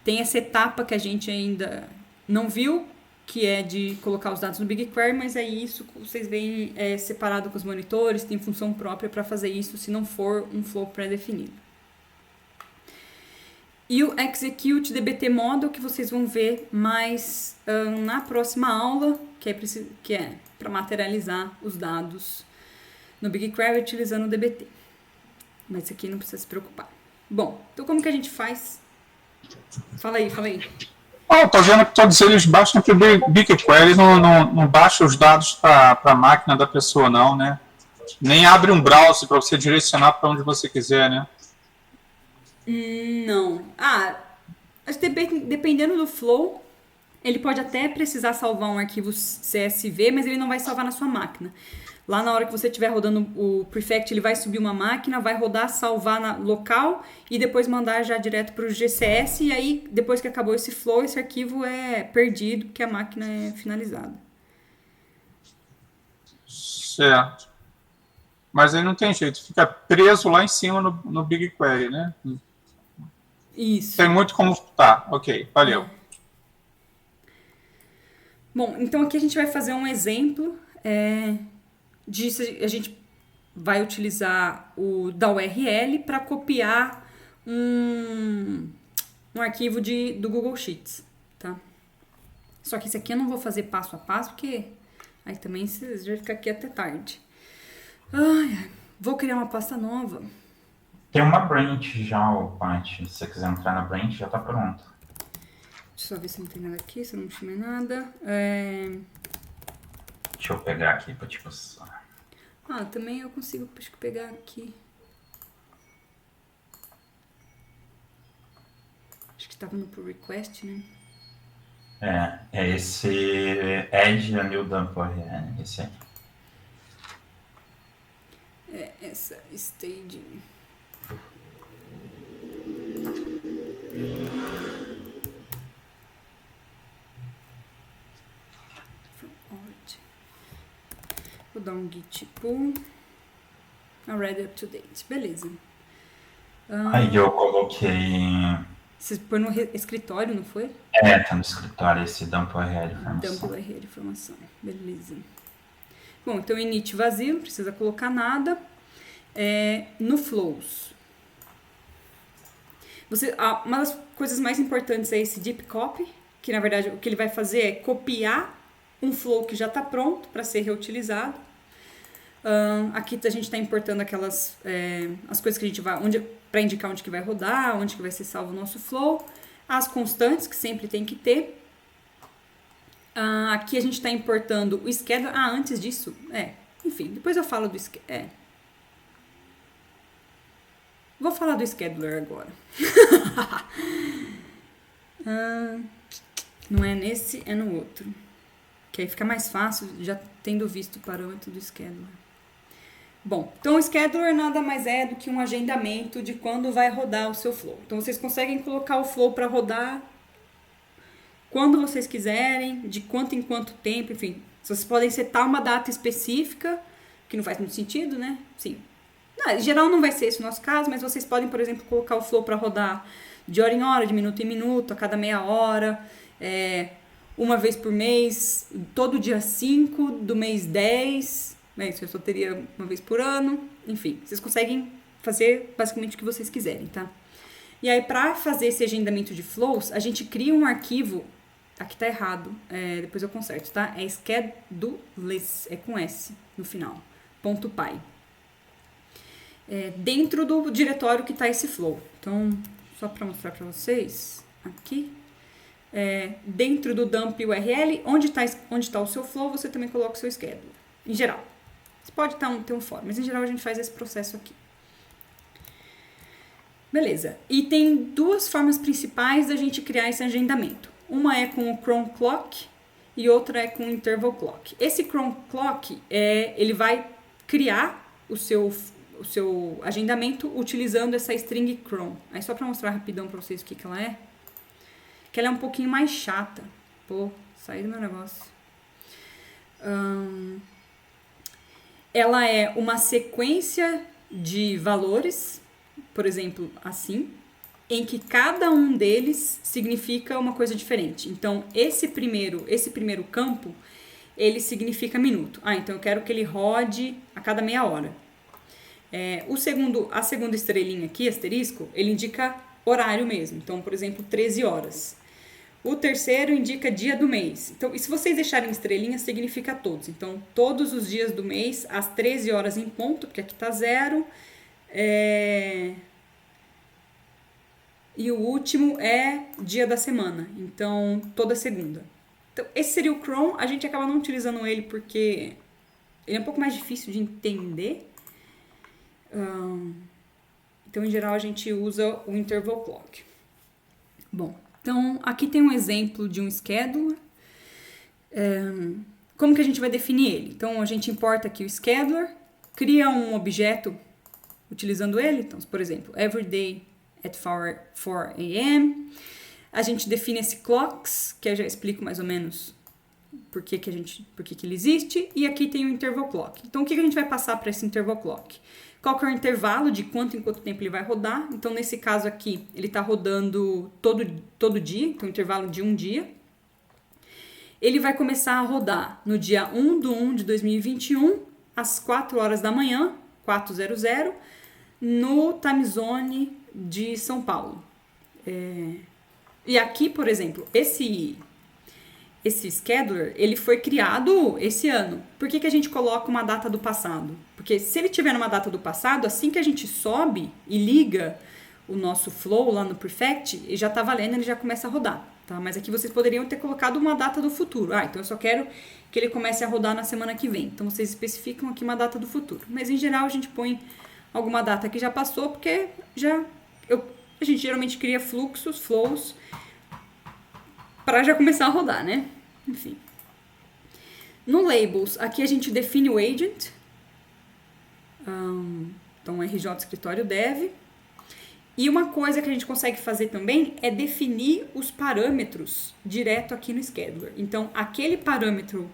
tem essa etapa que a gente ainda não viu, que é de colocar os dados no BigQuery, mas é isso que vocês veem separado com os monitores, tem função própria para fazer isso, se não for um flow pré-definido. E o Execute DBT Model, que vocês vão ver mais na próxima aula, que é para materializar os dados no BigQuery utilizando o DBT. Mas isso aqui não precisa se preocupar. Bom, então como que a gente faz? Fala aí. Tô vendo que todos eles baixam que o BigQuery não baixa os dados para a máquina da pessoa, não, né? Nem abre um browser para você direcionar para onde você quiser, né? Não. Dependendo do flow, ele pode até precisar salvar um arquivo CSV, mas ele não vai salvar na sua máquina. Lá na hora que você estiver rodando o Prefect, ele vai subir uma máquina, vai rodar, salvar na local e depois mandar já direto para o GCS, e aí, depois que acabou esse flow, esse arquivo é perdido, porque a máquina é finalizada. Certo. Mas aí não tem jeito, fica preso lá em cima no BigQuery, né? Isso. Tem muito como... Tá, ok, valeu. Bom, então aqui a gente vai fazer um exemplo disso. A gente vai utilizar o da URL para copiar um arquivo do Google Sheets, tá? Só que esse aqui eu não vou fazer passo a passo, porque aí também vocês vão ficar aqui até tarde. Vou criar uma pasta nova. Tem uma branch já, Paty. Se você quiser entrar na branch, já tá pronto. Deixa eu só ver se não tem nada aqui, se eu não mexer nada. Deixa eu pegar aqui pra te passar. Também eu consigo pegar aqui. Acho que estava no pull request, né? É esse Add a New Dump URL, esse aí. Essa staging. Vou dar um git pull. Already up to date. Beleza. Aí eu coloquei... Você pôs no escritório, não foi? Tá no escritório esse dump URL informação. Dump URL informação. Beleza. Bom, então init vazio, não precisa colocar nada. No flows. Uma das coisas mais importantes é esse deep copy, que na verdade o que ele vai fazer é copiar um flow que já está pronto para ser reutilizado. Aqui a gente está importando aquelas as coisas que a gente vai, para indicar onde que vai rodar, onde que vai ser salvo o nosso flow, as constantes que sempre tem que ter. Aqui a gente está importando o scheduler. Antes disso, enfim, depois eu falo do scheduler. Vou falar do scheduler agora. Não é nesse, é no outro. Que aí fica mais fácil, já tendo visto o parâmetro do scheduler. Bom, então o scheduler nada mais é do que um agendamento de quando vai rodar o seu flow. Então vocês conseguem colocar o flow para rodar quando vocês quiserem, de quanto em quanto tempo, enfim. Vocês podem setar uma data específica, que não faz muito sentido, né? Sim. Em geral não vai ser esse o nosso caso, mas vocês podem, por exemplo, colocar o flow para rodar de hora em hora, de minuto em minuto, a cada meia hora, uma vez por mês, todo dia 5 do mês 10, isso eu só teria uma vez por ano, enfim, vocês conseguem fazer basicamente o que vocês quiserem, tá? E aí, para fazer esse agendamento de flows, a gente cria um arquivo, aqui tá errado, depois eu conserto, tá? É schedules, com S no final, .py. Dentro do diretório que está esse flow. Então, só para mostrar para vocês, aqui, dentro do dump URL, onde está o seu flow, você também coloca o seu schedule. Em geral. Você pode ter um for, mas em geral a gente faz esse processo aqui. Beleza. E tem duas formas principais da gente criar esse agendamento. Uma é com o cron clock e outra é com o interval clock. Esse cron clock, ele vai criar o seu agendamento utilizando essa string cron. Aí só para mostrar rapidão para vocês o que ela é. Que ela é um pouquinho mais chata. Saí do meu negócio. Ela é uma sequência de valores, por exemplo, assim, em que cada um deles significa uma coisa diferente. Então, esse primeiro campo, ele significa minuto. Então eu quero que ele rode a cada meia hora. A segunda estrelinha aqui, asterisco, ele indica horário mesmo. Então, por exemplo, 13 horas. O terceiro indica dia do mês. Então, e se vocês deixarem estrelinha, significa todos. Então, todos os dias do mês, às 13 horas em ponto, porque aqui tá 0. E o último é dia da semana. Então, toda segunda. Então, esse seria o cron. A gente acaba não utilizando ele porque ele é um pouco mais difícil de entender. Então, em geral, a gente usa o interval clock. Bom, então, aqui tem um exemplo de um scheduler. Como que a gente vai definir ele? Então, a gente importa aqui o scheduler, cria um objeto utilizando ele. Então, por exemplo, everyday at 4 a.m. A gente define esse clocks, que eu já explico mais ou menos por que ele existe. E aqui tem o interval clock. Então, o que a gente vai passar para esse interval clock? Qual que é o intervalo de quanto em quanto tempo ele vai rodar? Então, nesse caso aqui, ele está rodando todo dia, então intervalo de um dia. Ele vai começar a rodar no dia 1/1 de 2021, às 4 horas da manhã, 4:00, no time zone de São Paulo. E aqui, por exemplo, esse scheduler, ele foi criado esse ano. Por que a gente coloca uma data do passado? Porque se ele tiver numa data do passado, assim que a gente sobe e liga o nosso flow lá no Prefect, ele já tá valendo, ele já começa a rodar, tá? Mas aqui vocês poderiam ter colocado uma data do futuro. Então eu só quero que ele comece a rodar na semana que vem. Então vocês especificam aqui uma data do futuro. Mas em geral a gente põe alguma data que já passou, porque a gente geralmente cria flows, para já começar a rodar, né? Enfim. No Labels, aqui a gente define o agent. Então, RJ Escritório Dev. E uma coisa que a gente consegue fazer também é definir os parâmetros direto aqui no Scheduler. Então, aquele parâmetro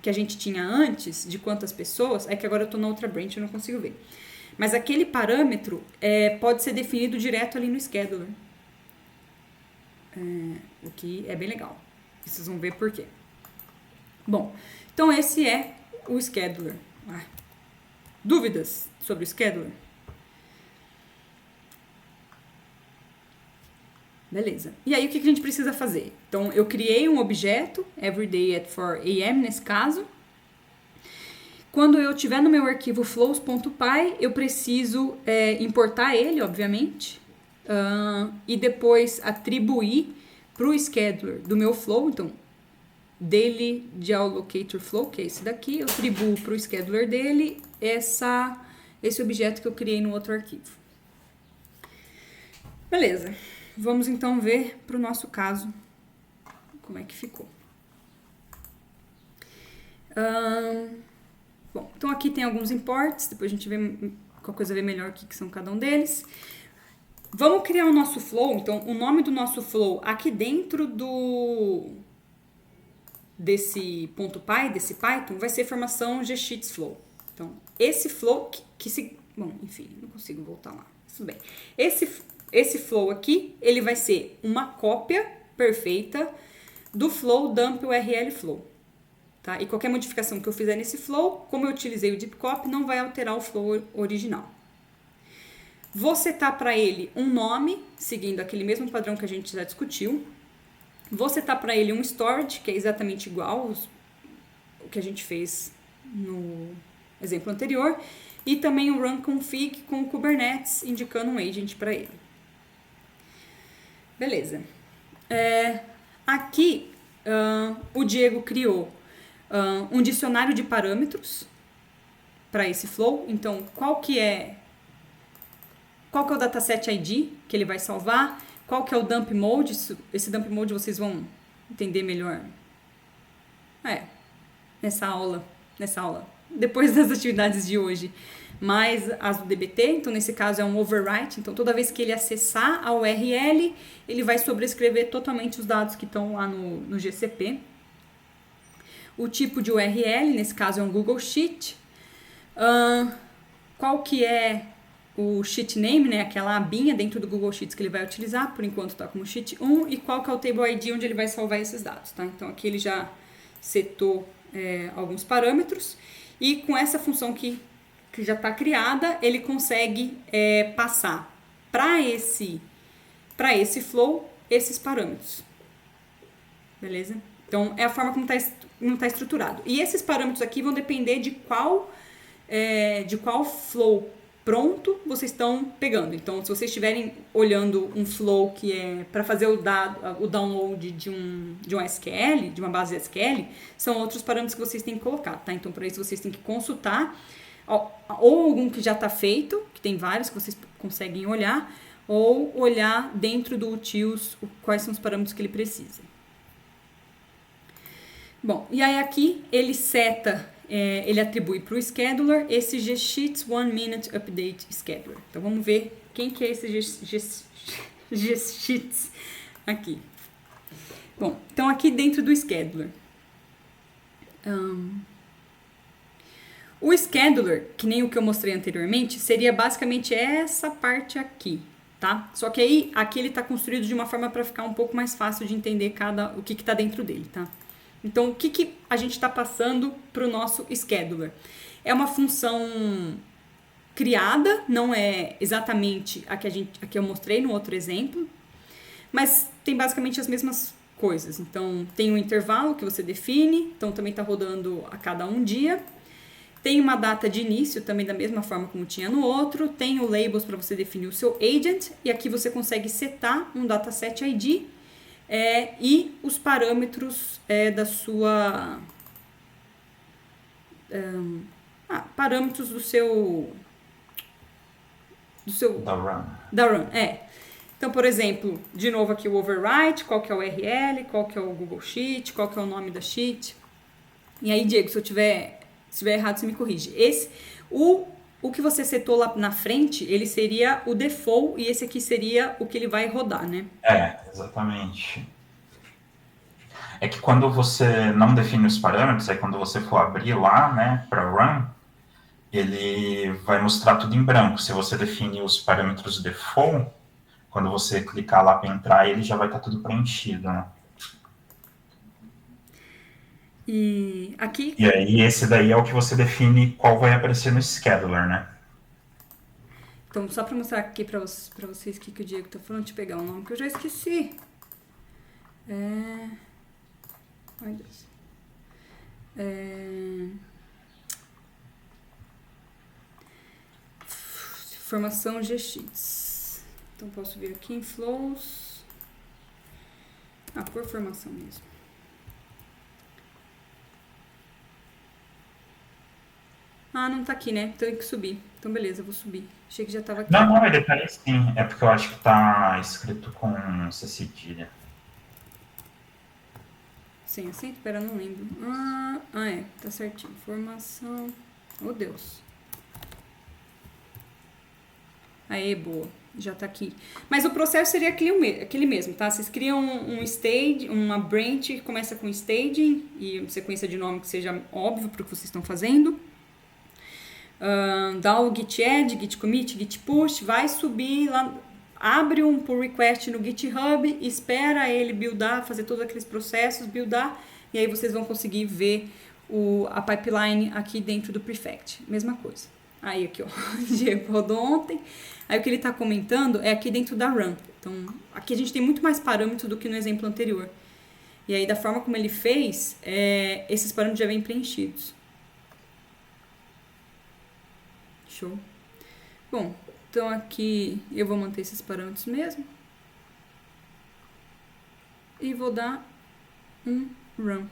que a gente tinha antes, de quantas pessoas, é que agora eu estou na outra branch e eu não consigo ver. Mas aquele parâmetro pode ser definido direto ali no Scheduler. O que é bem legal. Vocês vão ver por quê. Bom, então esse é o Scheduler. Dúvidas sobre o Scheduler? Beleza. E aí, o que a gente precisa fazer? Então, eu criei um objeto, everyday at 4 a.m. nesse caso. Quando eu tiver no meu arquivo flows.py, eu preciso importar ele, obviamente, e depois atribuir para o scheduler do meu flow. Então, daily geolocator flow, que é esse daqui, eu atribuo para o scheduler dele esse objeto que eu criei no outro arquivo. Beleza. Vamos então ver para o nosso caso como é que ficou. Bom, então aqui tem alguns imports, depois a gente vê qualquer coisa ver melhor o que são cada um deles. Vamos criar o nosso flow. Então, o nome do nosso flow aqui dentro desse .py, desse Python, vai ser formação gsheets flow. Então, esse flow bom, enfim, não consigo voltar lá. Tudo bem. Esse flow aqui, ele vai ser uma cópia perfeita do flow dump URL flow. Tá? E qualquer modificação que eu fizer nesse flow, como eu utilizei o deep copy, não vai alterar o flow original. Vou setar para ele um nome, seguindo aquele mesmo padrão que a gente já discutiu. Vou setar para ele um storage, que é exatamente igual o que a gente fez no exemplo anterior. E também o run config com o Kubernetes, indicando um agent para ele. Beleza. Aqui, o Diego criou um dicionário de parâmetros para esse flow. Então, qual que é o dataset ID que ele vai salvar, qual que é o dump mode, esse dump mode vocês vão entender melhor nessa aula depois das atividades de hoje, mais as do DBT. Então, nesse caso, é um overwrite. Então, toda vez que ele acessar a URL, ele vai sobrescrever totalmente os dados que estão lá no GCP. O tipo de URL, nesse caso, é um Google Sheet. Qual que é o sheet name, né? Aquela abinha dentro do Google Sheets que ele vai utilizar, por enquanto está como sheet 1, e qual que é o table ID onde ele vai salvar esses dados, tá? Então, aqui ele já setou alguns parâmetros, e com essa função que já está criada, ele consegue passar para esse flow esses parâmetros. Beleza? Então, é a forma como está estruturado. E esses parâmetros aqui vão depender de qual flow pronto vocês estão pegando. Então, se vocês estiverem olhando um flow que é para fazer o download de um SQL, de uma base SQL, são outros parâmetros que vocês têm que colocar, tá? Então, para isso, vocês têm que consultar ou algum que já está feito, que tem vários que vocês conseguem olhar, ou olhar dentro do utils quais são os parâmetros que ele precisa. Bom, e aí aqui ele ele atribui para o scheduler esse GSheets 1 Minute Update Scheduler. Então vamos ver quem que é esse GSheets aqui. Bom, então aqui dentro do scheduler. O scheduler, que nem o que eu mostrei anteriormente, seria basicamente essa parte aqui, tá? Só que aí aqui ele está construído de uma forma para ficar um pouco mais fácil de entender o que está dentro dele, tá? Então, o que a gente está passando para o nosso scheduler? É uma função criada, não é exatamente a que eu mostrei no outro exemplo, mas tem basicamente as mesmas coisas. Então, tem um intervalo que você define, então também está rodando a cada um dia. Tem uma data de início, também da mesma forma como tinha no outro. Tem o labels para você definir o seu agent, e aqui você consegue setar um dataset ID, e os parâmetros da sua... parâmetros do seu... Da run, Então, por exemplo, de novo aqui o overwrite, qual que é o URL, qual que é o Google Sheet, qual que é o nome da sheet. E aí, Diego, se estiver errado, você me corrige. O que você setou lá na frente, ele seria o default, e esse aqui seria o que ele vai rodar, né? Exatamente. É que quando você não define os parâmetros, aí quando você for abrir lá, né, para run, ele vai mostrar tudo em branco. Se você define os parâmetros default, quando você clicar lá para entrar, ele já vai estar tudo preenchido, né? E aqui... E aí esse daí é o que você define qual vai aparecer no scheduler, né? Então, só para mostrar aqui para vocês o que o Diego tá falando, deixa eu pegar um nome que eu já esqueci. Ai, Deus. Formação GSheets. Então, posso vir aqui em flows. Por formação mesmo. Não tá aqui, né? Tenho que subir. Então, beleza, eu vou subir. Achei que já tava aqui. Não, ele tá aí sim. É porque eu acho que tá escrito com C cedilha. Sem acento? Pera, não lembro. Tá certinho. Formação. Oh, Deus. Aê, boa. Já tá aqui. Mas o processo seria aquele mesmo, tá? Vocês criam um stage, uma branch que começa com staging e uma sequência de nome que seja óbvio para o que vocês estão fazendo. Dá o git add, git commit, git push, vai subir lá, abre um pull request no GitHub, espera ele buildar, fazer todos aqueles processos, buildar, e aí vocês vão conseguir ver a pipeline aqui dentro do Prefect. Mesma coisa. Aí aqui, ó, o Diego rodou ontem. Aí o que ele está comentando é aqui dentro da run. Então, aqui a gente tem muito mais parâmetros do que no exemplo anterior. E aí, da forma como ele fez, esses parâmetros já vêm preenchidos. Show. Bom, então aqui eu vou manter esses parâmetros mesmo. E vou dar um run.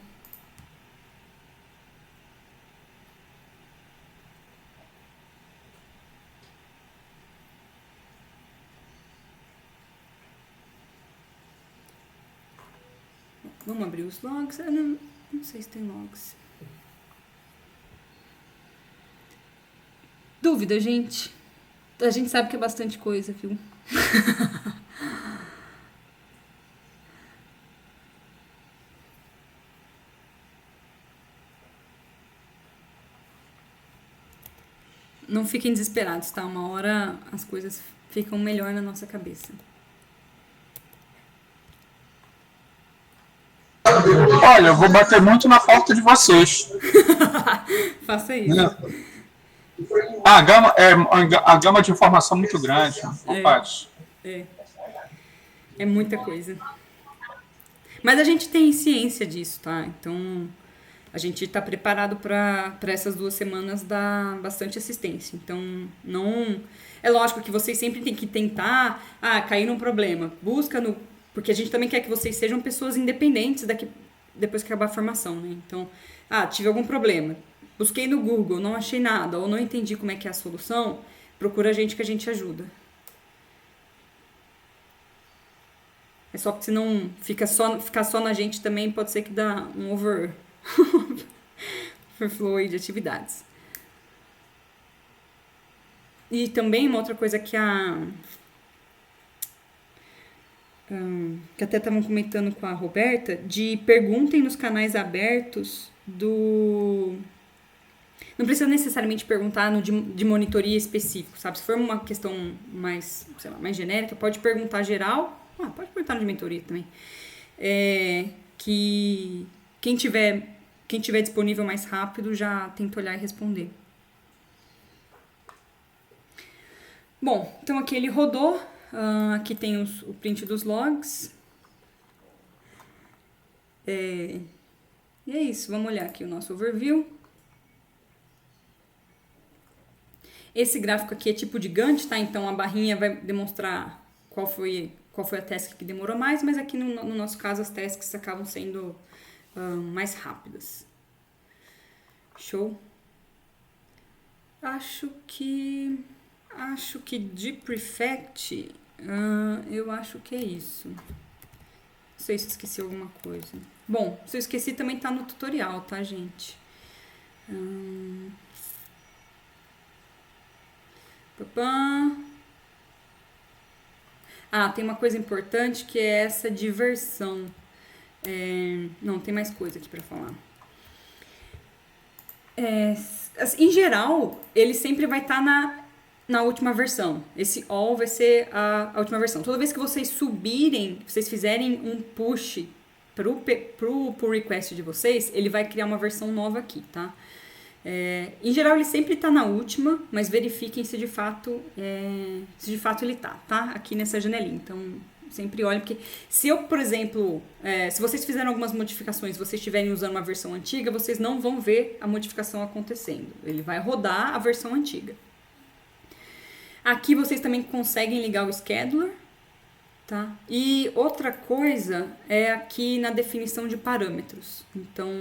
Vamos abrir os logs. Não sei se tem logs. Dúvida, gente? A gente sabe que é bastante coisa, viu? Não fiquem desesperados, tá? Uma hora as coisas ficam melhor na nossa cabeça. Olha, eu vou bater muito na porta de vocês. Faça isso. A gama de informação é muito grande, rapaz. É muita coisa. Mas a gente tem ciência disso, tá? Então, a gente tá preparado para essas 2 semanas dar bastante assistência. Então, não... É lógico que vocês sempre têm que tentar... cair num problema. Busca no... Porque a gente também quer que vocês sejam pessoas independentes depois que acabar a formação, né? Então, tive algum problema. Busquei no Google, não achei nada, ou não entendi como é que é a solução, procura a gente que a gente ajuda. É só que se não ficar só na gente também pode ser que dá um overflow aí de atividades. E também uma outra coisa que que até estavam comentando com a Roberta, de perguntem nos canais abertos do... Não precisa necessariamente perguntar no de monitoria específico, sabe? Se for uma questão mais, sei lá, mais genérica, pode perguntar geral. Pode perguntar no de mentoria também. Que quem tiver disponível mais rápido já tenta olhar e responder. Bom, então aqui ele rodou. Aqui tem o print dos logs. E é isso, vamos olhar aqui o nosso overview. Esse gráfico aqui é tipo de Gantt, tá? Então a barrinha vai demonstrar qual foi a task que demorou mais, mas aqui no nosso caso as tasks acabam sendo mais rápidas. Show? Acho que de Prefect, eu acho que é isso. Não sei se eu esqueci alguma coisa. Bom, se eu esqueci também tá no tutorial, tá, gente? Tem uma coisa importante que é essa diversão. Não, tem mais coisa aqui pra falar. Em geral, ele sempre vai estar na última versão. Esse all vai ser a última versão. Toda vez que vocês subirem, vocês fizerem um push pro pull request de vocês, ele vai criar uma versão nova aqui, tá? Em geral, ele sempre está na última, mas verifiquem se de fato ele tá aqui nessa janelinha. Então, sempre olhem, porque se eu, por exemplo, se vocês fizeram algumas modificações, vocês estiverem usando uma versão antiga, vocês não vão ver a modificação acontecendo. Ele vai rodar a versão antiga. Aqui vocês também conseguem ligar o scheduler, tá? E outra coisa é aqui na definição de parâmetros. Então,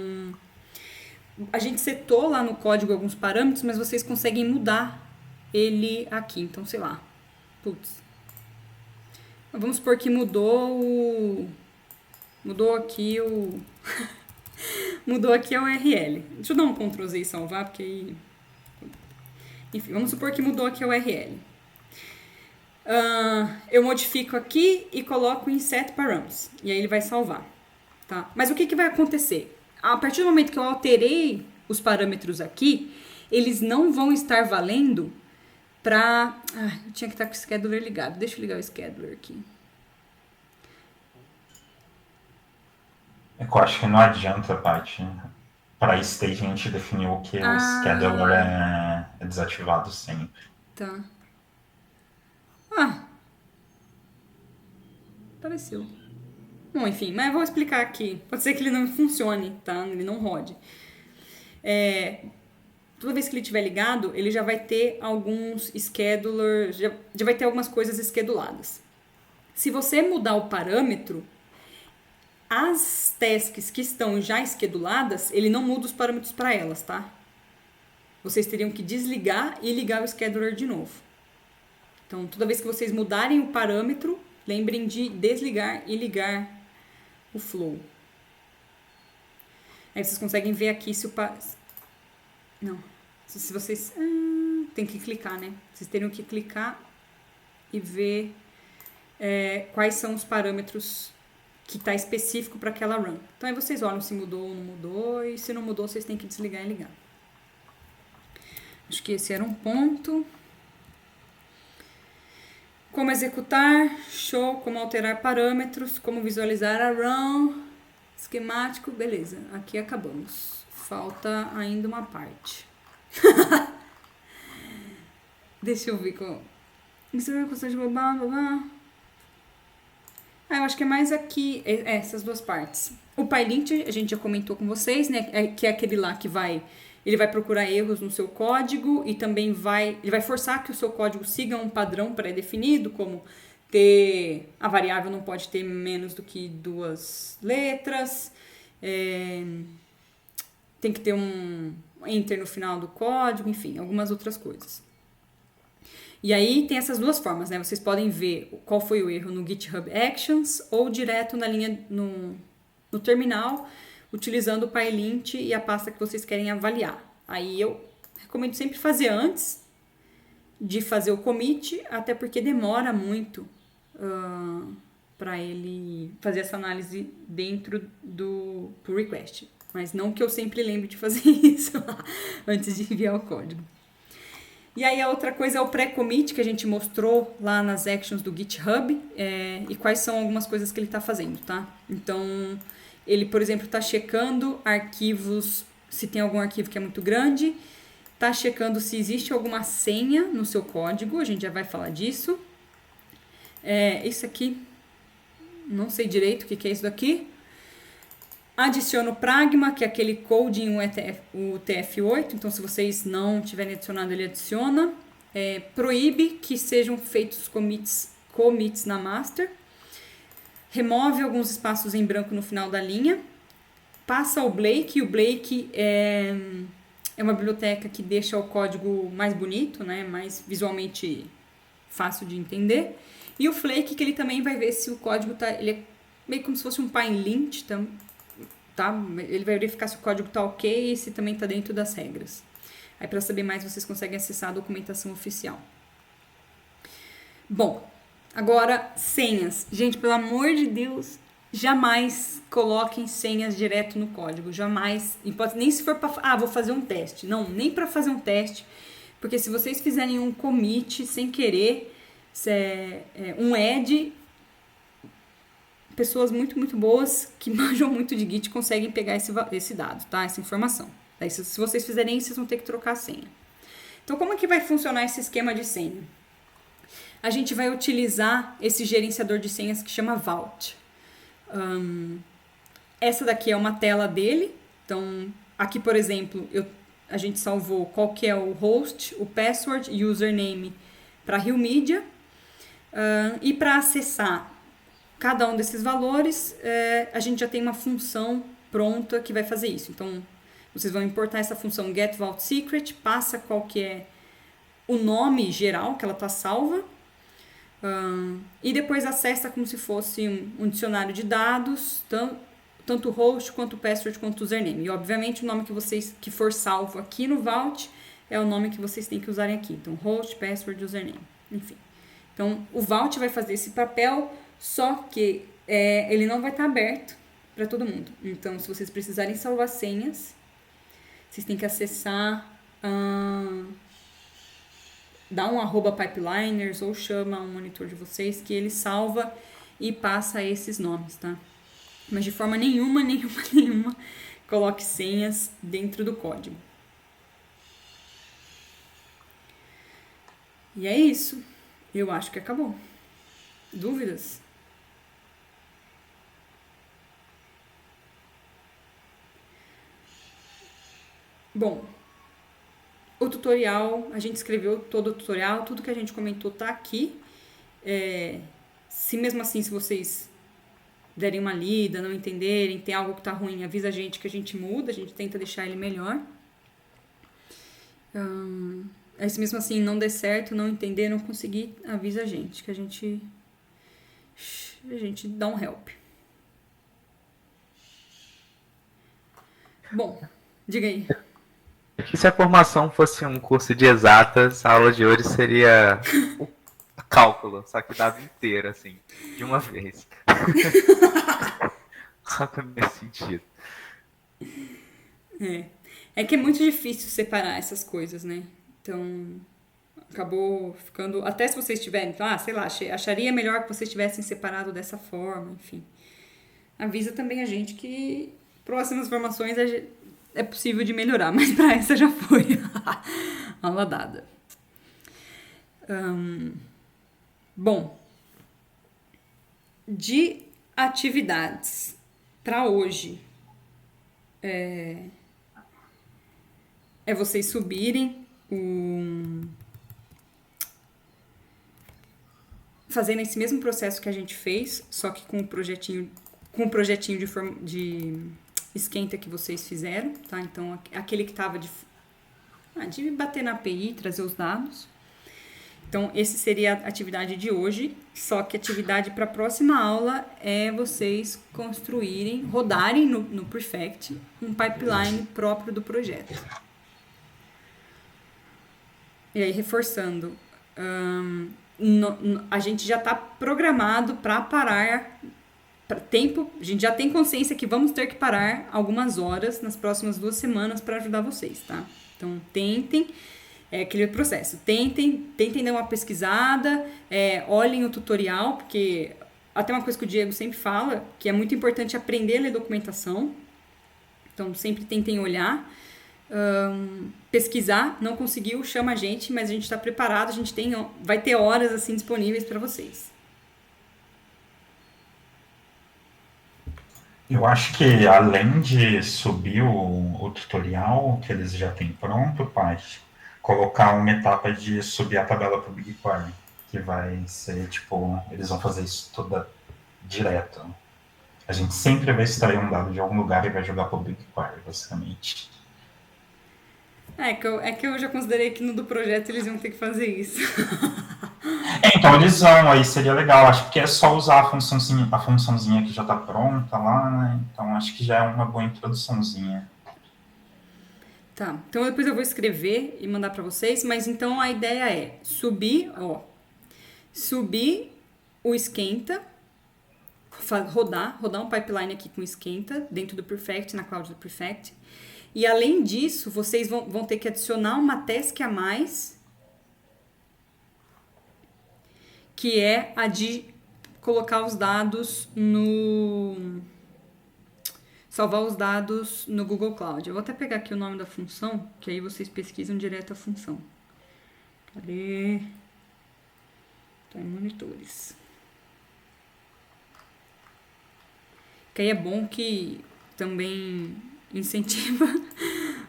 a gente setou lá no código alguns parâmetros, mas vocês conseguem mudar ele aqui. Então, sei lá. Vamos supor que mudou aqui mudou aqui a URL. Deixa eu dar um Ctrl Z e salvar, porque aí... Enfim, vamos supor que mudou aqui a URL. Eu modifico aqui e coloco em set params. E aí ele vai salvar. Tá? Mas o que vai acontecer? A partir do momento que eu alterei os parâmetros aqui, eles não vão estar valendo para... eu tinha que estar com o scheduler ligado. Deixa eu ligar o scheduler aqui. Eu acho que não adianta, Paty. Para stage a gente definiu que o scheduler é desativado sempre. Tá. Apareceu. Bom, enfim, mas eu vou explicar aqui. Pode ser que ele não funcione, tá? Ele não rode. Toda vez que ele estiver ligado, ele já vai ter alguns schedulers, já vai ter algumas coisas scheduladas. Se você mudar o parâmetro, as tasks que estão já scheduladas, ele não muda os parâmetros para elas, tá? Vocês teriam que desligar e ligar o scheduler de novo. Então, toda vez que vocês mudarem o parâmetro, lembrem de desligar e ligar o flow. Aí vocês conseguem ver aqui se o... Não. Se vocês... tem que clicar, né? Vocês teriam que clicar e ver quais são os parâmetros que está específico para aquela run. Então aí vocês olham se mudou ou não mudou, e se não mudou, vocês têm que desligar e ligar. Acho que esse era um ponto. Como executar, show, como alterar parâmetros, como visualizar a run, esquemático, beleza. Aqui acabamos. Falta ainda uma parte. Deixa eu ver como... Isso é constante global, blá, blá. Eu acho que é mais aqui, essas duas partes. O PyLint, a gente já comentou com vocês, né? Que é aquele lá que ele vai procurar erros no seu código e também ele vai forçar que o seu código siga um padrão pré-definido, como a variável não pode ter menos do que 2 letras, tem que ter um enter no final do código, enfim, algumas outras coisas. E aí tem essas duas formas, né? Vocês podem ver qual foi o erro no GitHub Actions ou direto na linha no terminal, utilizando o PyLint e a pasta que vocês querem avaliar. Aí eu recomendo sempre fazer antes de fazer o commit, até porque demora muito para ele fazer essa análise dentro do pull request. Mas não que eu sempre lembre de fazer isso antes de enviar o código. E aí a outra coisa é o pré-commit que a gente mostrou lá nas actions do GitHub e quais são algumas coisas que ele está fazendo, tá? Então, ele, por exemplo, está checando arquivos, se tem algum arquivo que é muito grande, está checando se existe alguma senha no seu código, a gente já vai falar disso. Isso aqui, não sei direito o que é isso daqui. Adiciona o Pragma, que é aquele code em o TF8, então se vocês não tiverem adicionado, ele adiciona. Proíbe que sejam feitos commits na master. Remove alguns espaços em branco no final da linha. Passa o Blake, e o Blake é uma biblioteca que deixa o código mais bonito, né, mais visualmente fácil de entender. E o Flake, que ele também vai ver se o código ele é meio como se fosse um PyLint, tá? Ele vai verificar se o código está ok e se também está dentro das regras. Aí, para saber mais, vocês conseguem acessar a documentação oficial. Bom, agora senhas. Gente, pelo amor de Deus, jamais coloquem senhas direto no código. Jamais. Nem se for para... vou fazer um teste. Não, nem para fazer um teste. Porque se vocês fizerem um commit sem querer, um add... Pessoas muito, muito boas, que manjam muito de Git, conseguem pegar esse dado, tá? Essa informação. Daí, se vocês fizerem isso, vocês vão ter que trocar a senha. Então, como é que vai funcionar esse esquema de senha? A gente vai utilizar esse gerenciador de senhas que chama Vault. Essa daqui é uma tela dele. Então, aqui, por exemplo, a gente salvou qual que é o host, o password e o username para Rio Media. E para acessar cada um desses valores, a gente já tem uma função pronta que vai fazer isso. Então, vocês vão importar essa função getVaultSecret, passa qual que é o nome geral que ela está salva, e depois acessa como se fosse um dicionário de dados, tanto o host, quanto o password, quanto o username. E, obviamente, o nome que for salvo aqui no Vault é o nome que vocês têm que usarem aqui. Então, host, password, username, enfim. Então, o Vault vai fazer esse papel, só que ele não vai estar aberto para todo mundo. Então, se vocês precisarem salvar senhas, vocês têm que acessar, dá um @pipeliners ou chama um monitor de vocês que ele salva e passa esses nomes, tá? Mas de forma nenhuma, coloque senhas dentro do código. E é isso. Eu acho que acabou. Dúvidas? Bom, o tutorial, a gente escreveu todo o tutorial, tudo que a gente comentou tá aqui. Se mesmo assim, se vocês derem uma lida, não entenderem, tem algo que tá ruim, avisa a gente que a gente muda, a gente tenta deixar ele melhor. Se mesmo assim não der certo, não entender, não conseguir, avisa a gente, que a gente dá um help. Bom, diga aí. que se a formação fosse um curso de exatas, a aula de hoje seria o cálculo, só que dado inteiro, assim, de uma vez. Algo nesse sentido. É que é muito difícil separar essas coisas, né? Então, acabou ficando... Até se vocês tiverem... sei lá, acharia melhor que vocês tivessem separado dessa forma, enfim. Avisa também a gente que próximas formações é possível de melhorar, mas para essa já foi aula dada. Bom, de atividades para hoje é vocês subirem fazendo esse mesmo processo que a gente fez, só que com o projetinho de esquenta que vocês fizeram, tá? Então, aquele que estava de bater na API, trazer os dados. Então, esse seria a atividade de hoje, só que a atividade para a próxima aula é vocês rodarem no Prefect um pipeline próprio do projeto. E aí, reforçando, a gente já está programado para parar tempo, a gente já tem consciência que vamos ter que parar algumas horas nas próximas 2 semanas para ajudar vocês, tá? Então, tentem, aquele processo, tentem dar uma pesquisada, olhem o tutorial, porque até uma coisa que o Diego sempre fala, que é muito importante aprender a ler documentação, então sempre tentem olhar, pesquisar, não conseguiu, chama a gente, mas a gente está preparado, a gente vai ter horas assim disponíveis para vocês. Eu acho que além de subir o tutorial que eles já têm pronto, Paty, colocar uma etapa de subir a tabela para o BigQuery, que vai ser tipo, eles vão fazer isso toda direto. A gente sempre vai extrair um dado de algum lugar e vai jogar para o BigQuery, basicamente. É que eu já considerei que no do projeto eles iam ter que fazer isso. Então eles vão, aí seria legal, acho que é só usar a funçãozinha que já está pronta lá, né? Então acho que já é uma boa introduçãozinha. Tá, então depois eu vou escrever e mandar para vocês, mas então a ideia é subir o esquenta, rodar um pipeline aqui com esquenta dentro do Prefect, na cloud do Prefect, e além disso, vocês vão ter que adicionar uma task a mais, que é a de colocar os dados salvar os dados no Google Cloud. Eu vou até pegar aqui o nome da função, que aí vocês pesquisam direto a função. Cadê? Tá em monitores. Que aí é bom que também incentiva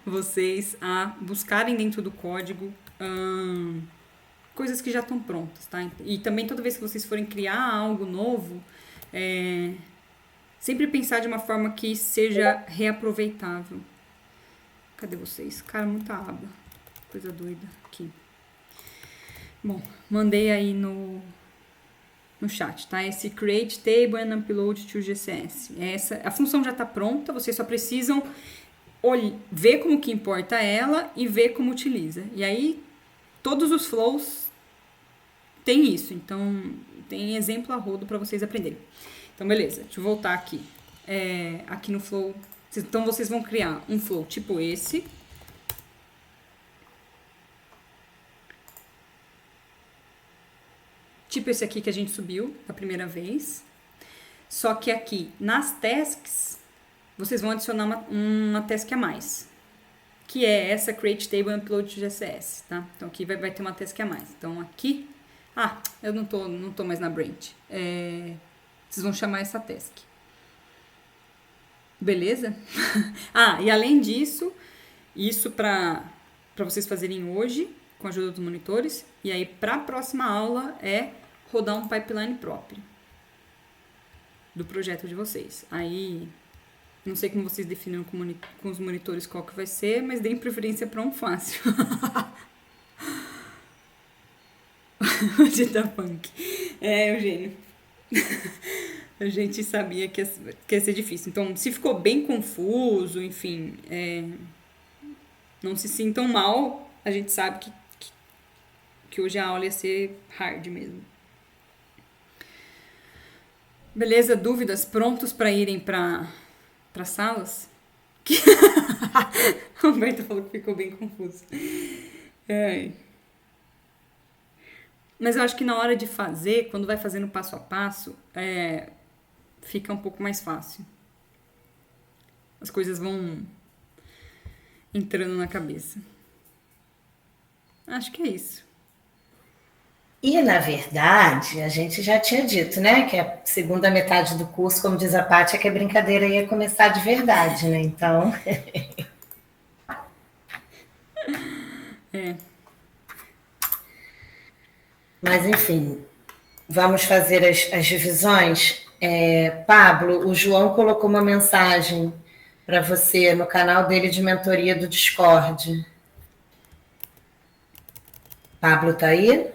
vocês a buscarem dentro do código coisas que já estão prontas, tá? E também toda vez que vocês forem criar algo novo, sempre pensar de uma forma que seja reaproveitável. Cadê vocês? Cara, muita aba. Coisa doida aqui. Bom, mandei aí no chat, tá? Esse create table and upload to GCS. A função já está pronta, vocês só precisam ver como que importa ela e ver como utiliza. E aí, todos os flows têm isso. Então, tem exemplo a rodo para vocês aprenderem. Então, beleza. Deixa eu voltar aqui. Aqui no flow. Então, vocês vão criar um flow tipo esse. Tipo esse aqui que a gente subiu a primeira vez. Só que aqui, nas tasks, vocês vão adicionar uma task a mais. Que é essa Create Table and Upload to GCS, tá? Então, aqui vai ter uma task a mais. Então, aqui... eu não tô mais na branch. Vocês vão chamar essa task. Beleza? E além disso, isso para vocês fazerem hoje, com a ajuda dos monitores. E aí, para a próxima aula, rodar um pipeline próprio do projeto de vocês. Aí, não sei como vocês definiram com os monitores qual que vai ser, mas deem preferência para um fácil. Hoje tá punk. Eugênio. A gente sabia que ia ser difícil. Então, se ficou bem confuso, enfim, Não se sintam mal, a gente sabe que hoje a aula ia ser hard mesmo. Beleza, dúvidas? Prontos para irem para salas? O Humberto falou que ficou bem confuso. Mas eu acho que na hora de fazer, quando vai fazendo passo a passo, fica um pouco mais fácil. As coisas vão entrando na cabeça. Acho que é isso. E, na verdade, a gente já tinha dito, né, que a segunda metade do curso, como diz a Pátia, que a brincadeira ia começar de verdade, né? Então... Mas, enfim, vamos fazer as divisões. Pablo, o João colocou uma mensagem para você no canal dele de mentoria do Discord. Pablo, tá aí?